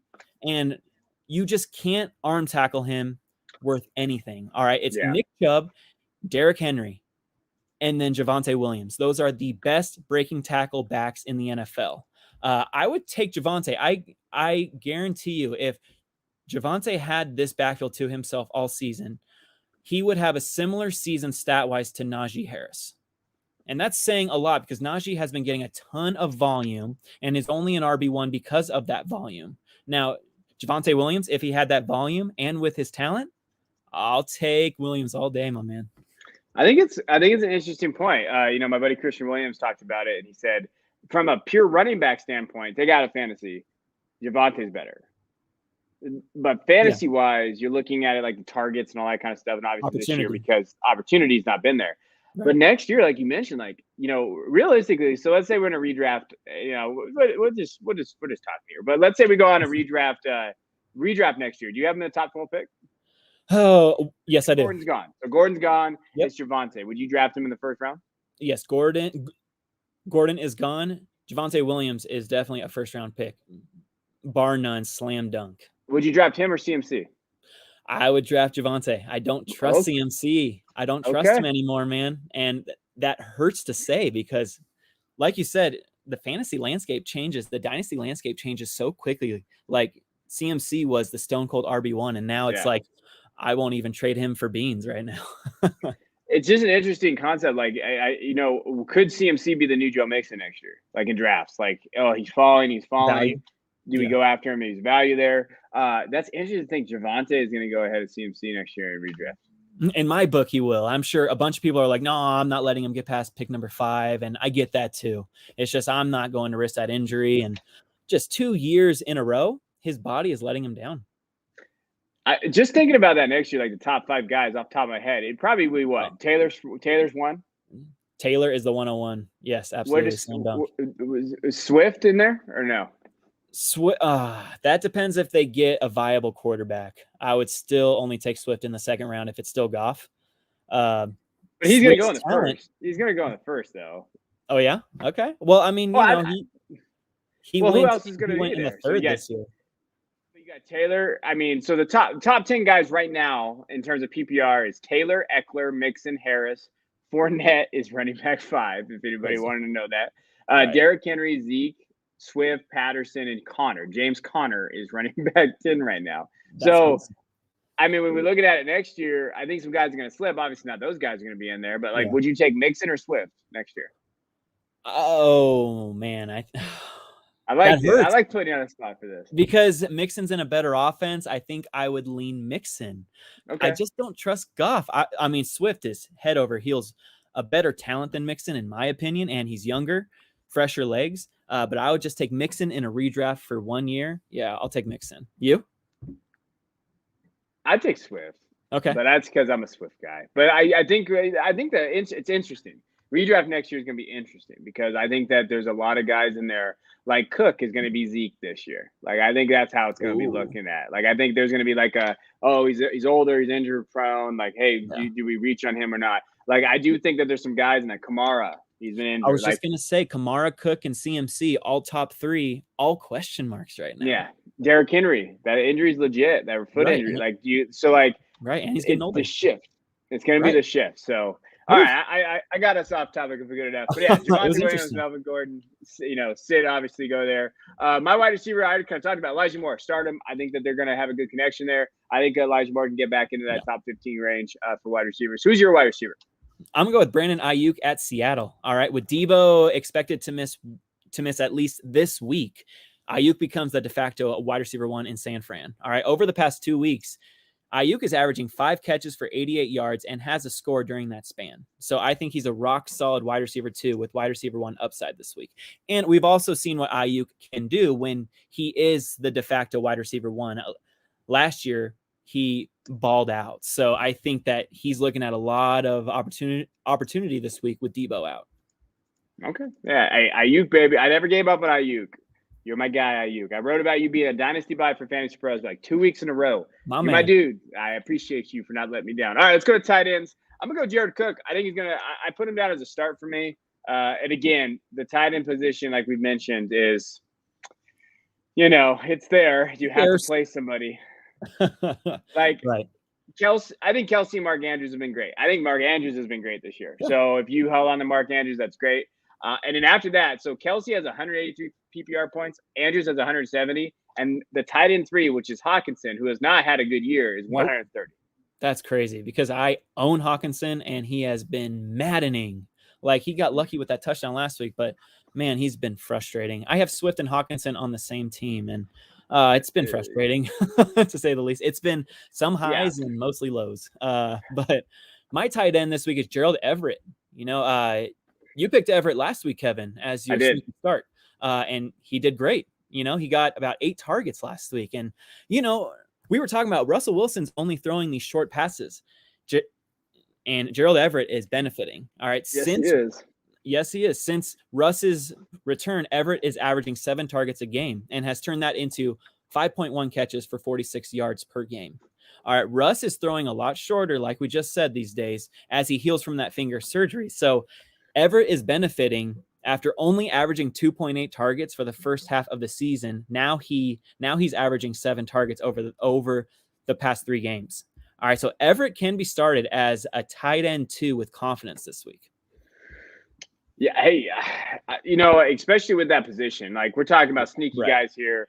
and you just can't arm tackle him worth anything. All right. It's Nick Chubb, Derrick Henry, and then Javonte Williams. Those are the best breaking tackle backs in the NFL. I would take Javonte. I guarantee you, if Javonte had this backfield to himself all season, he would have a similar season stat-wise to Naji Harris. And that's saying a lot, because Naji has been getting a ton of volume and is only an RB1 because of that volume. Now, Javonte Williams, if he had that volume and with his talent, I'll take Williams all day, my man. I think it's an interesting point. My buddy Christian Williams talked about it, and he said, from a pure running back standpoint, take out a fantasy, Javonte's better. But fantasy-wise, you're looking at it like the targets and all that kind of stuff, and obviously this year because opportunity's not been there. Right. But next year, like you mentioned, realistically, so let's say we're in a redraft. We'll just talk here. But let's say we go on a redraft next year. Do you have him in the top 12 pick? Oh, yes, I do. Gordon's gone. So Gordon's gone. Yep. It's Javonte. Would you draft him in the first round? Yes, Gordon is gone. Javonte Williams is definitely a first-round pick, bar none, slam dunk. Would you draft him or CMC? I would draft Javonte. I don't trust CMC. I don't trust him anymore, man. And that hurts to say because, like you said, the fantasy landscape changes. The dynasty landscape changes so quickly. Like CMC was the stone cold RB1, and now it's like I won't even trade him for beans right now. It's just an interesting concept. Like, could CMC be the new Joe Mixon next year? Like in drafts, like, he's falling. Value. Do we go after him? He's value there. That's interesting to think Javonte is going to go ahead of CMC next year in redraft. In my book, he will. I'm sure a bunch of people are like, no, I'm not letting him get past pick number 5. And I get that too. It's just, I'm not going to risk that injury. And just 2 years in a row, his body is letting him down. Just thinking about that next year, like the top 5 guys off the top of my head, it'd probably be what? Taylor's one? Taylor is the 101. Yes, absolutely. Is Swift in there or no? That depends if they get a viable quarterback. I would still only take Swift in the second round if it's still Goff. But he's going to go in the first. He's going to go in the first, though. Oh, yeah? Okay. Well, I mean, who else is going to be in there? the third this year? You got Taylor. I mean, so the top 10 guys right now in terms of PPR is Taylor, Eckler, Mixon, Harris. Fournette is running back 5, if anybody wanted to know that. Right. Derrick Henry, Zeke, Swift, Patterson, and Connor. James Conner is running back 10 right now. That's awesome. I mean, when we're looking at it next year, I think some guys are going to slip. Obviously, not those guys are going to be in there. But, would you take Mixon or Swift next year? Oh, man. I like putting you on the spot for this. Because Mixon's in a better offense, I think I would lean Mixon. Okay. I just don't trust Goff. I mean, Swift is head over heels a better talent than Mixon, in my opinion, and he's younger, fresher legs. But I would just take Mixon in a redraft for 1 year. Yeah, I'll take Mixon. You? I'd take Swift. Okay. But that's because I'm a Swift guy. But I think that it's interesting. Redraft next year is going to be interesting because I think that there's a lot of guys in there. Like Cook is going to be Zeke this year. Like I think that's how it's going to be looking at. Like I think there's going to be like he's older, he's injury prone. Like hey, do we reach on him or not? Like I do think that there's some guys in that Kamara. He's been injured. I was just going to say Kamara, Cook, and CMC, all top 3, all question marks right now. Yeah, Derrick Henry, that injury's legit. That foot injury, right, and he's getting older. The shift. It's going to be the shift. So. All right, I got us off topic if we're good enough. But yeah, Javonte Williams, Melvin Gordon, Sid obviously go there. My wide receiver, I kind of talked about Elijah Moore. Start him. I think that they're going to have a good connection there. I think Elijah Moore can get back into that top 15 range for wide receivers. Who's your wide receiver? I'm going to go with Brandon Ayuk at Seattle. All right, with Debo expected to miss at least this week, Ayuk becomes the de facto wide receiver 1 in San Fran. All right, over the past 2 weeks, Ayuk is averaging 5 catches for 88 yards and has a score during that span. So I think he's a rock solid wide receiver 2 with wide receiver 1 upside this week. And we've also seen what Ayuk can do when he is the de facto wide receiver 1. Last year, he balled out. So I think that he's looking at a lot of opportunity this week with Debo out. Okay. Yeah. Ayuk, baby. I never gave up on Ayuk. You're my guy, Ayuk. I wrote about you being a dynasty buy for Fantasy Pros like 2 weeks in a row. You're my dude. I appreciate you for not letting me down. All right, let's go to tight ends. I'm going to go Jared Cook. I think he's going to – I put him down as a start for me. And, again, the tight end position, like we mentioned, is, it's there. You have to play somebody. Right. I think Kelsey and Mark Andrews have been great. I think Mark Andrews has been great this year. Yeah. So if you held on to Mark Andrews, that's great. And then after that, so Kelsey has 183 PPR points. Andrews has 170. And the tight end 3, which is Hawkinson, who has not had a good year, is 130. That's crazy because I own Hawkinson, and he has been maddening. Like, he got lucky with that touchdown last week, but, man, he's been frustrating. I have Swift and Hawkinson on the same team, and It's been frustrating to say the least. It's been some highs and mostly lows. But my tight end this week is Gerald Everett. You picked Everett last week, Kevin, as your sneaky start. And he did great. He got about 8 targets last week. And, we were talking about Russell Wilson's only throwing these short passes. And Gerald Everett is benefiting. All right. Yes, he is. Yes, he is. Since Russ's return, Everett is averaging 7 targets a game and has turned that into 5.1 catches for 46 yards per game. All right. Russ is throwing a lot shorter, like we just said, these days as he heals from that finger surgery. So Everett is benefiting after only averaging 2.8 targets for the first half of the season. Now he's averaging 7 targets over the past 3 games. All right, so Everett can be started as a tight end 2 with confidence this week. Yeah, hey, especially with that position, like we're talking about sneaky guys here.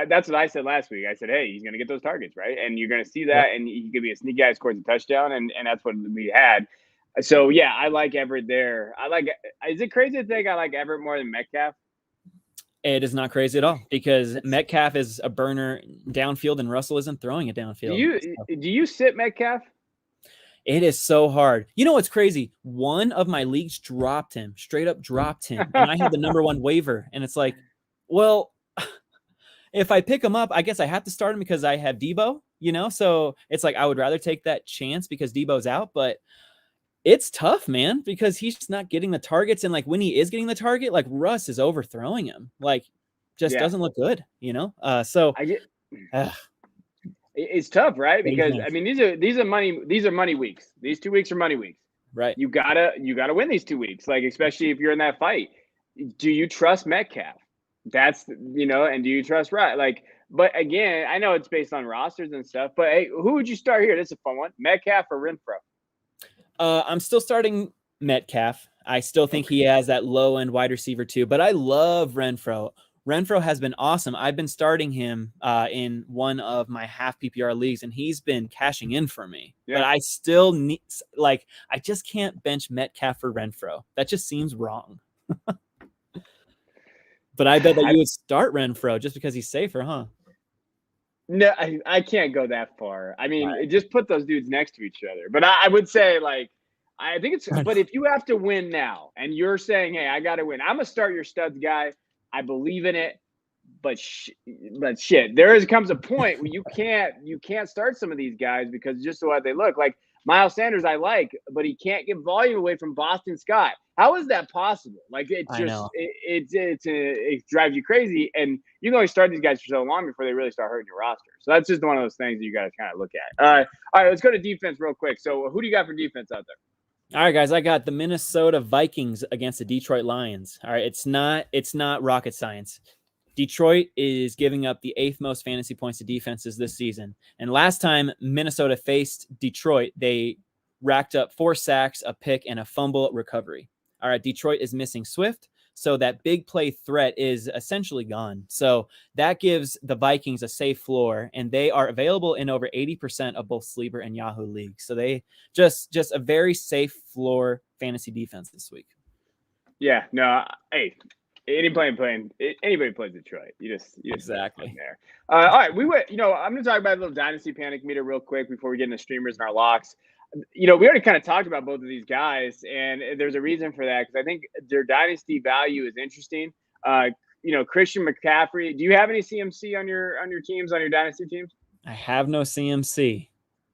That's what I said last week. I said, hey, he's going to get those targets, right? And you're going to see that, and he could be a sneaky guy who scores a touchdown, and that's what we had. So, yeah, I like Everett there. Is it crazy to think I like Everett more than Metcalf? It is not crazy at all because Metcalf is a burner downfield and Russell isn't throwing it downfield. Do you sit Metcalf? It is so hard. You know what's crazy? One of my leagues straight up dropped him. And I had the number 1 waiver. And it's like, well, if I pick him up, I guess I have to start him because I have Debo, So it's like I would rather take that chance because Debo's out. But it's tough, man, because he's just not getting the targets. And like when he is getting the target, like Russ is overthrowing him. Like just doesn't look good, So it's tough, right? Because I mean, these are money weeks. These 2 weeks are money weeks. Right. You gotta win these 2 weeks, like especially if you're in that fight. Do you trust Metcalf? That's and do you trust but again, I know it's based on rosters and stuff, but hey, who would you start here? This is a fun one. Metcalf or Renfrow? I'm still starting Metcalf. I still think he has that low end wide receiver too, but I love Renfrow. Renfrow has been awesome. I've been starting him in one of my half PPR leagues, and he's been cashing in for me. Yeah. But I still need, I just can't bench Metcalf for Renfrow. That just seems wrong. But I bet that you would start Renfrow just because he's safer, huh? No, I can't go that far. I mean, just put those dudes next to each other. But I would say, I think it's – but if you have to win now and you're saying, hey, I got to win, I'm going to start your studs guy. I believe in it. But shit, comes a point where you can't start some of these guys because just the way they look. Like Miles Sanders I like, but he can't get volume away from Boston Scott. How is that possible? Like it drives you crazy, and you can only start these guys for so long before they really start hurting your roster. So that's just one of those things that you got to kind of look at. All right, let's go to defense real quick. So who do you got for defense out there? All right, guys, I got the Minnesota Vikings against the Detroit Lions. All right, it's not rocket science. Detroit is giving up the 8th most fantasy points to defenses this season. And last time Minnesota faced Detroit, they racked up 4 sacks, a pick, and a fumble recovery. All right, Detroit is missing Swift, so that big play threat is essentially gone. So that gives the Vikings a safe floor, and they are available in over 80% of both Sleeper and Yahoo leagues. So they just a very safe floor fantasy defense this week. Yeah, no, hey, anybody plays Detroit. You just exactly there. All right, we went. I'm going to talk about a little dynasty panic meter real quick before we get into streamers and our locks. We already kind of talked about both of these guys, and there's a reason for that because I think their dynasty value is interesting. Christian McCaffrey. Do you have any CMC on your teams, on your dynasty teams? I have no CMC,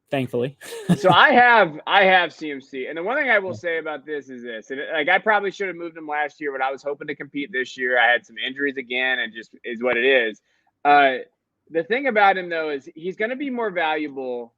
thankfully. So I have CMC, and the one thing I will say about this is this: and I probably should have moved him last year, but I was hoping to compete this year. I had some injuries again, and just is what it is. The thing about him though is he's going to be more valuable.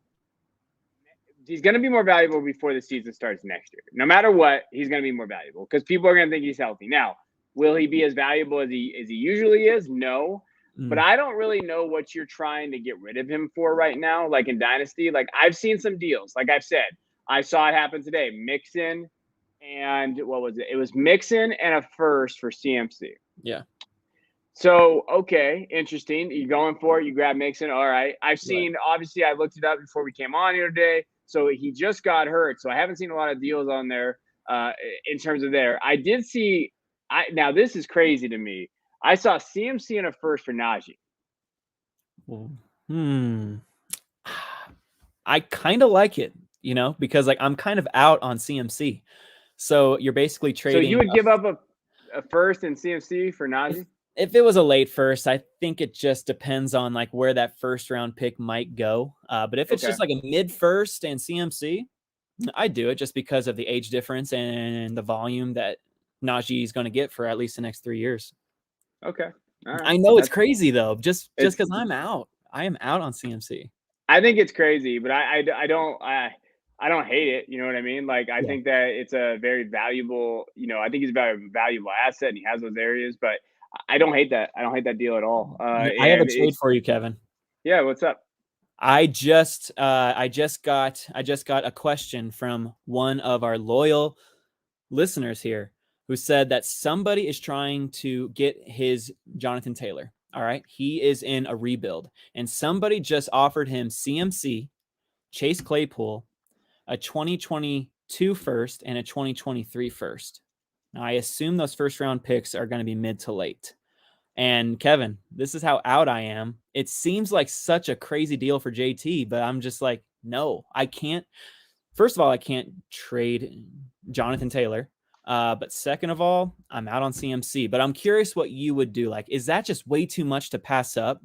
He's going to be more valuable before the season starts next year. No matter what, he's going to be more valuable because people are going to think he's healthy. Now, will he be as valuable as he usually is? No. But I don't really know what you're trying to get rid of him for right now, like in Dynasty. Like I've seen some deals. Like I've said, I saw it happen today. Mixon and what was it? It was Mixon and a first for CMC. Yeah. So, okay, interesting. You're going for it. You grab Mixon. All right. I've seen, obviously, I looked it up before we came on here today. So he just got hurt. So I haven't seen a lot of deals on there in terms of there. I did see now this is crazy to me. I saw CMC in a first for Naji. I kind of like it, because like I'm kind of out on CMC. So you're basically trading. So you would give up a first in CMC for Naji? If it was a late first, I think it just depends on like where that first round pick might go. But if it's just like a mid first and CMC, I do it just because of the age difference and the volume that Naji is going to get for at least the next 3 years. Okay. All right. I know it's crazy though, just because I'm out. I am out on CMC. I think it's crazy, but I don't hate it. You know what I mean? Like I think that it's a very valuable. I think he's a very valuable asset, and he has those areas. But I don't hate that. I don't hate that deal at all. I have a trade for you, Kevin. Yeah, what's up? I just got a question from one of our loyal listeners here who said that somebody is trying to get his Jonathan Taylor. All right. He is in a rebuild, and somebody just offered him CMC, Chase Claypool, a 2022 first and a 2023 first. Now, I assume those first round picks are going to be mid to late. And Kevin, this is how out I am. It seems like such a crazy deal for JT, but I'm just like, no, I can't. First of all, I can't trade Jonathan Taylor. But second of all, I'm out on CMC. But I'm curious what you would do. Like, is that just way too much to pass up?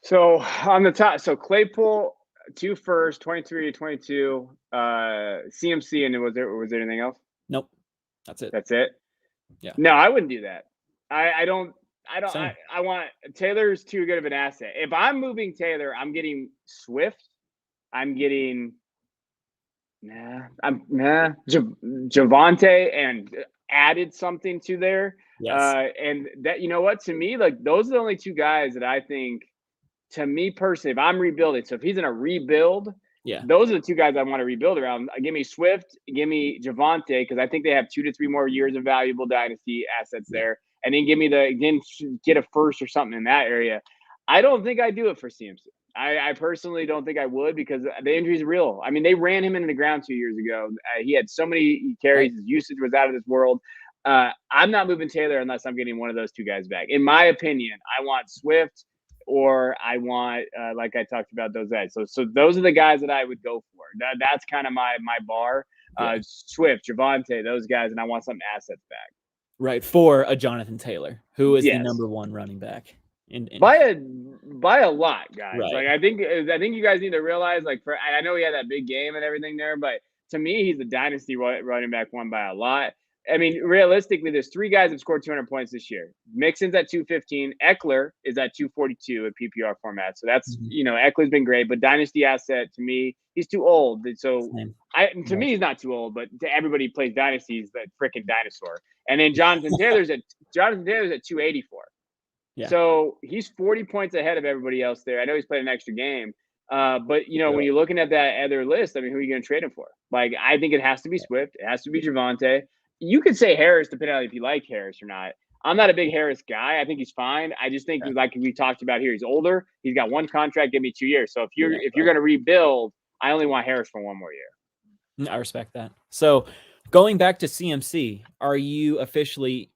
So on the top, so Claypool, 2 first, 23 to 22, CMC, and was there anything else? Nope. That's it. That's it. Yeah. No, I wouldn't do that. I want Taylor's too good of an asset. If I'm moving Taylor, I'm getting Swift. I'm getting Javonte and added something to there. Yes. And that, you know what, to me, like those are the only 2 guys that I think, to me personally, if I'm rebuilding, so if he's in a rebuild, those are the 2 guys I want to rebuild around. Give me Swift, give me Javonte, because I think they have 2 to 3 more years of valuable dynasty assets there. And then give me get a first or something in that area. I don't think I'd do it for CMC. I personally don't think I would, because the injury is real. I mean, they ran him into the ground 2 years ago. He had so many carries. His usage was out of this world. I'm not moving Taylor unless I'm getting one of those 2 guys back. In my opinion, I want Swift, or I want, like I talked about, those guys. So those are the guys that I would go for. That's kind of my bar. Swift, Javonte, those guys, and I want some assets back. Right, for a Jonathan Taylor, who is the number 1 running back. By a lot, guys. Right. Like I think you guys need to realize, like, I know he had that big game and everything there, but to me, he's a dynasty running back 1 by a lot. I mean, realistically, there's 3 guys that scored 200 points this year. Mixon's at 215. Eckler is at 242 at PPR format. So that's, Eckler's been great, but dynasty asset to me, he's too old. So to me, he's not too old, but to everybody who plays dynasty, he's that freaking dinosaur. And then Jonathan Taylor's at 284. Yeah. So he's 40 points ahead of everybody else there. I know he's played an extra game. But, when you're looking at that other list, I mean, who are you going to trade him for? Like, I think it has to be Swift. It has to be Javonte. You could say Harris, depending on if you like Harris or not. I'm not a big Harris guy. I think he's fine. I just think, like we talked about here, he's older. He's got 1 contract. Give me 2 years. So if you're going to rebuild, I only want Harris for 1 more year. I respect that. So going back to CMC, are you officially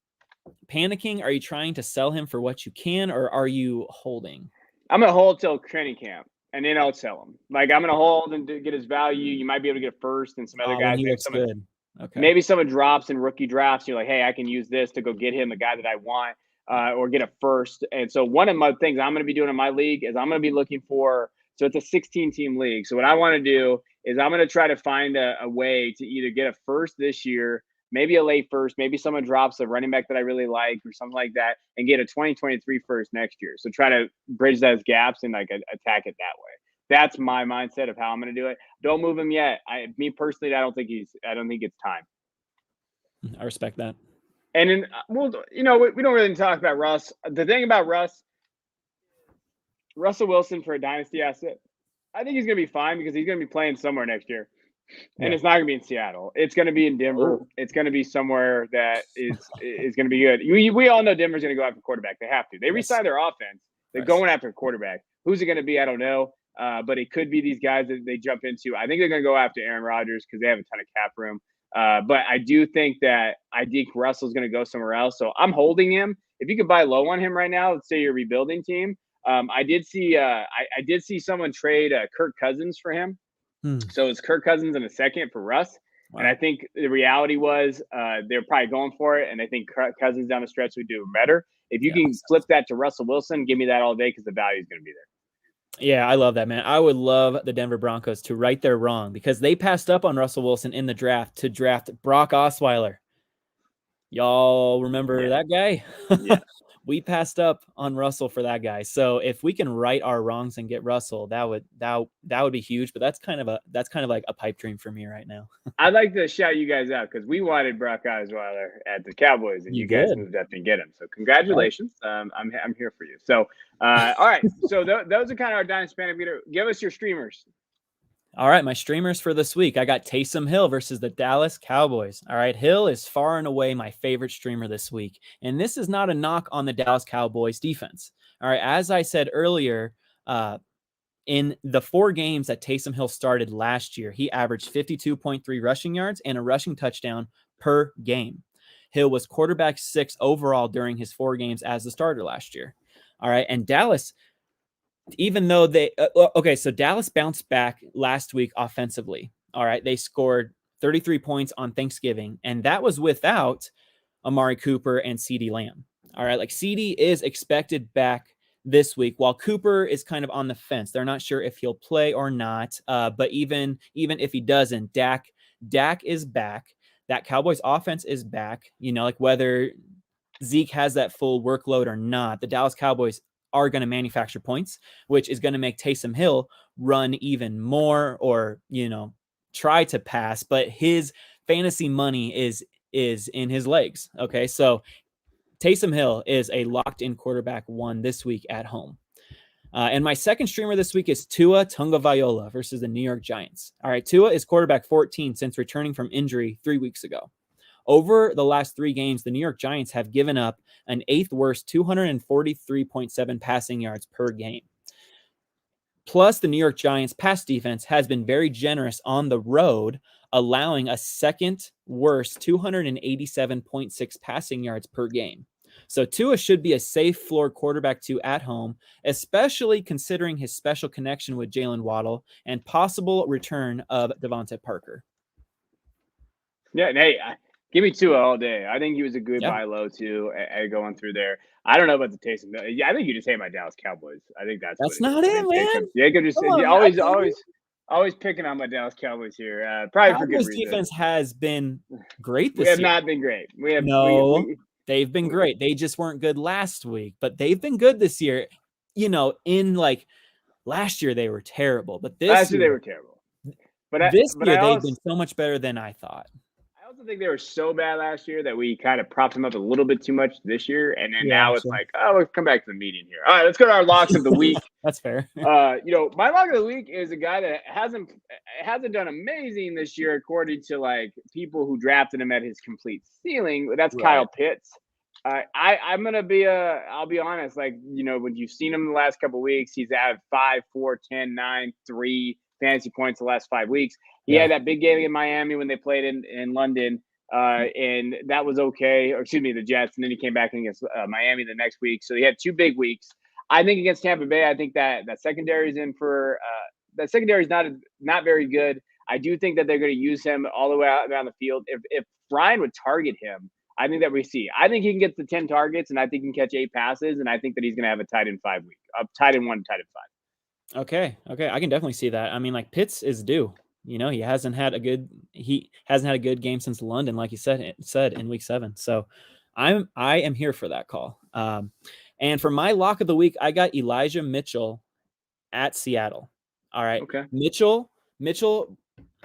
panicking? Are you trying to sell him for what you can, or are you holding? I'm going to hold till training camp, and then I'll sell him. Like, I'm going to hold and get his value. You might be able to get a first and some other guys. He looks good. Okay. Maybe someone drops in rookie drafts. You're like, hey, I can use this to go get him, a guy that I want, or get a first. And so one of my things I'm going to be doing in my league is I'm going to be looking for – so it's a 16-team league. So what I want to do is I'm going to try to find a way to either get a first this year, maybe a late first, maybe someone drops a running back that I really like or something like that, and get a 2023 first next year. So try to bridge those gaps and like attack it that way. That's my mindset of how I'm going to do it. Don't move him yet. Me personally, I don't think it's time. I respect that. And then, we don't really talk about Russ. The thing about Russell Wilson for a dynasty asset, I think he's going to be fine because he's going to be playing somewhere next year. And it's not going to be in Seattle. It's going to be in Denver. It's going to be somewhere that is going to be good. We all know Denver's going to go after quarterback. They have to. They re-signed their offense. They're going after a quarterback. Who's it going to be? I don't know. But it could be these guys that they jump into. I think they're going to go after Aaron Rodgers because they have a ton of cap room. But I do think Russell's going to go somewhere else. So I'm holding him. if you could buy low on him right now, let's say you're a rebuilding team. I did see someone trade Kirk Cousins for him. So it's Kirk Cousins in a second for Russ. Wow. And I think the reality was they're probably going for it, and I think Kirk Cousins down the stretch would do better. If you can flip that to Russell Wilson, give me that all day because the value is going to be there. Yeah, I love that, man. I would love the Denver Broncos to right their wrong because they passed up on Russell Wilson in the draft to draft Brock Osweiler. Y'all remember that guy? Yeah. We passed up on Russell for that guy. So if we can right our wrongs and get Russell, that would be huge. But that's kind of like a pipe dream for me right now. I'd like to shout you guys out because we wanted Brock Osweiler at the Cowboys, and you guys moved up and get him. So congratulations. I'm here for you. So all right. So those are kind of our dynasty panic. Give us your streamers. All right, my streamers for this week. I got Taysom Hill versus the Dallas Cowboys. All right, Hill is far and away my favorite streamer this week. And this is not a knock on the Dallas Cowboys defense. All right, as I said earlier, in the 4 games that Taysom Hill started last year, he averaged 52.3 rushing yards and a rushing touchdown per game. Hill was quarterback 6 overall during his 4 games as the starter last year. All right, and Dallas, even though so Dallas bounced back last week offensively. All right. They scored 33 points on Thanksgiving, and that was without Amari Cooper and CeeDee Lamb. All right. Like CeeDee is expected back this week, while Cooper is kind of on the fence. They're not sure if he'll play or not. But even if he doesn't, Dak is back. That Cowboys offense is back. Like whether Zeke has that full workload or not, the Dallas Cowboys are going to manufacture points, which is going to make Taysom Hill run even more or, try to pass, but his fantasy money is in his legs. Okay. So Taysom Hill is a locked in quarterback 1 this week at home. And my second streamer this week is Tunga Viola versus the New York Giants. All right. Tua is quarterback 14 since returning from injury 3 weeks ago. Over the last 3 games, the New York Giants have given up an 8th worst 243.7 passing yards per game. Plus, the New York Giants pass defense has been very generous on the road, allowing a 2nd worst 287.6 passing yards per game. So Tua should be a safe floor quarterback 2 at home, especially considering his special connection with Jaylen Waddle and possible return of Devontae Parker. Yeah, and hey, give me Tua all day. I think he was a good buy low too. Going through there. I don't know about the Taysom. Yeah, I think you just hate my Dallas Cowboys. I think that's not it, man. Jacob just always picking on my Dallas Cowboys here. Probably Cowboys for good reason. Defense has been great this year. We have not been great. They've been great. They just weren't good last week, but they've been good this year. In like last year they were terrible, but last year they were terrible. But this year they've been so much better than I thought. I also think they were so bad last year that we kind of propped them up a little bit too much this year. And then now it's like, let's come back to the meeting here. All right, let's go to our locks of the week. That's fair. My lock of the week is a guy that hasn't done amazing this year, according to like people who drafted him at his complete ceiling. That's right. Kyle Pitts. I'm going to be I'll be honest. Like, when you've seen him the last couple of weeks, he's had 5, 4, 10, 9, 3 fantasy points the last 5 weeks. He had that big game in Miami when they played in London, and that was okay. Or excuse me, the Jets, and then he came back against Miami the next week. So he had 2 big weeks. I think against Tampa Bay, I think that secondary is in for that secondary is not very good. I do think that they're going to use him all the way out around the field. If Brian would target him, I think that we see. I think he can get to 10 targets, and I think he can catch 8 passes, and I think that he's going to have a tight end 5 week, tight end 1, tight end 5. Okay, I can definitely see that. I mean, like Pitts is due. He hasn't had a good game since London, like you said in week 7. So I am here for that call. And for my lock of the week, I got Elijah Mitchell at Seattle. All right. Okay. Mitchell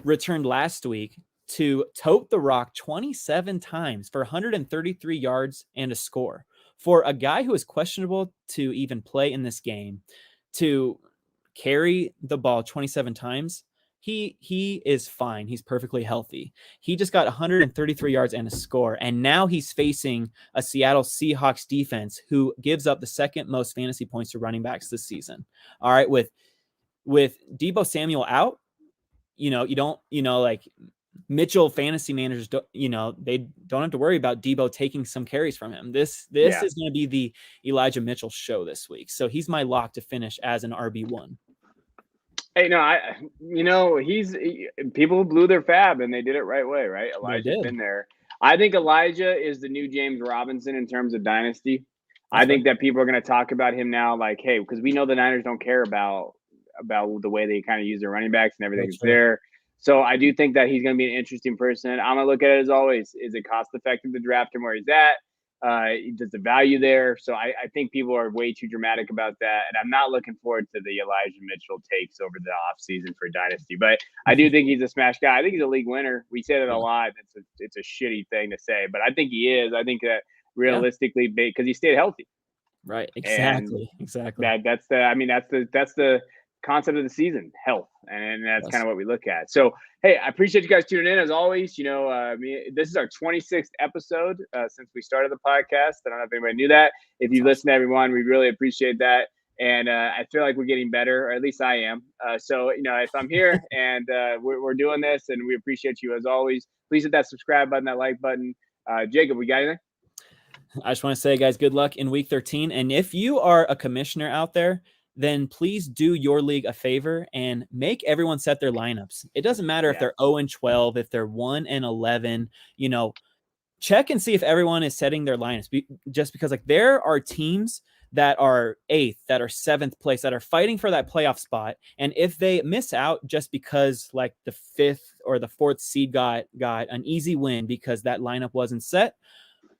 returned last week to tote the rock 27 times for 133 yards and a score. For a guy who is questionable to even play in this game, to carry the ball 27 times, he is fine. He's perfectly healthy. He just got 133 yards and a score, and now he's facing a Seattle Seahawks defense who gives up the 2nd most fantasy points to running backs this season. All right, with Deebo Samuel out, you don't like Mitchell fantasy managers don't, they don't have to worry about Debo taking some carries from him. This is going to be the Elijah Mitchell show this week. So he's my lock to finish as an RB1. Hey, people blew their fab and they did it right way, right? Elijah's been there. I think Elijah is the new James Robinson in terms of dynasty. I think that people are going to talk about him now, like, hey, because we know the Niners don't care about the way they kind of use their running backs and everything's there. So I do think that he's going to be an interesting person. I'm going to look at it as always. Is it cost effective to draft him where he's at? Does the value there? So I think people are way too dramatic about that. And I'm not looking forward to the Elijah Mitchell takes over the offseason for Dynasty. But I do think he's a smash guy. I think he's a league winner. We say that a lot. It's a shitty thing to say, but I think he is. I think that realistically, because he stayed healthy. Right. Exactly. That's the concept of the season, health, and that's kind of what we look at. So, hey, I appreciate you guys tuning in as always. This is our 26th episode since we started the podcast. I don't know if anybody knew that. If you listen to everyone, we really appreciate that. And I feel like we're getting better, or at least I am. So, if I'm here and we're doing this, and we appreciate you as always, please hit that subscribe button, that like button. Jacob, we got anything? I just want to say, guys, good luck in week 13. And if you are a commissioner out there, then please do your league a favor and make everyone set their lineups. It doesn't matter if they're 0-12, if they're 1-11, check and see if everyone is setting their lineups. Just because there are teams that are 8th, that are 7th place, that are fighting for that playoff spot. And if they miss out just because the 5th or the 4th seed got an easy win because that lineup wasn't set,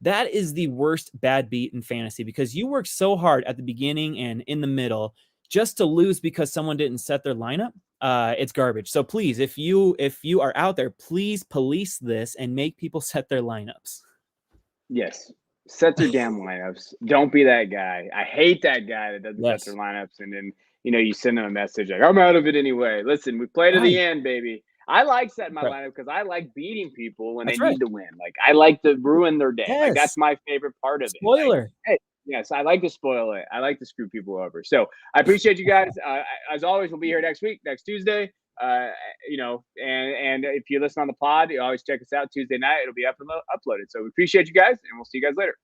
that is the worst bad beat in fantasy, because you work so hard at the beginning and in the middle just to lose because someone didn't set their lineup. It's garbage. So please, if you are out there, please police this and make people set their lineups. Yes. Set their damn lineups. Don't be that guy. I hate that guy that doesn't set their lineups. And then, you send them a message like, I'm out of it anyway. Listen, we play to the end, baby. I like setting my lineup because I like beating people when they need to win. I like to ruin their day. Yes. That's my favorite part of it. Spoiler. Yes, I like to spoil it. I like to screw people over. So I appreciate you guys. As always, we'll be here next Tuesday. And if you listen on the pod, you always check us out Tuesday night. It'll be uploaded. So we appreciate you guys, and we'll see you guys later.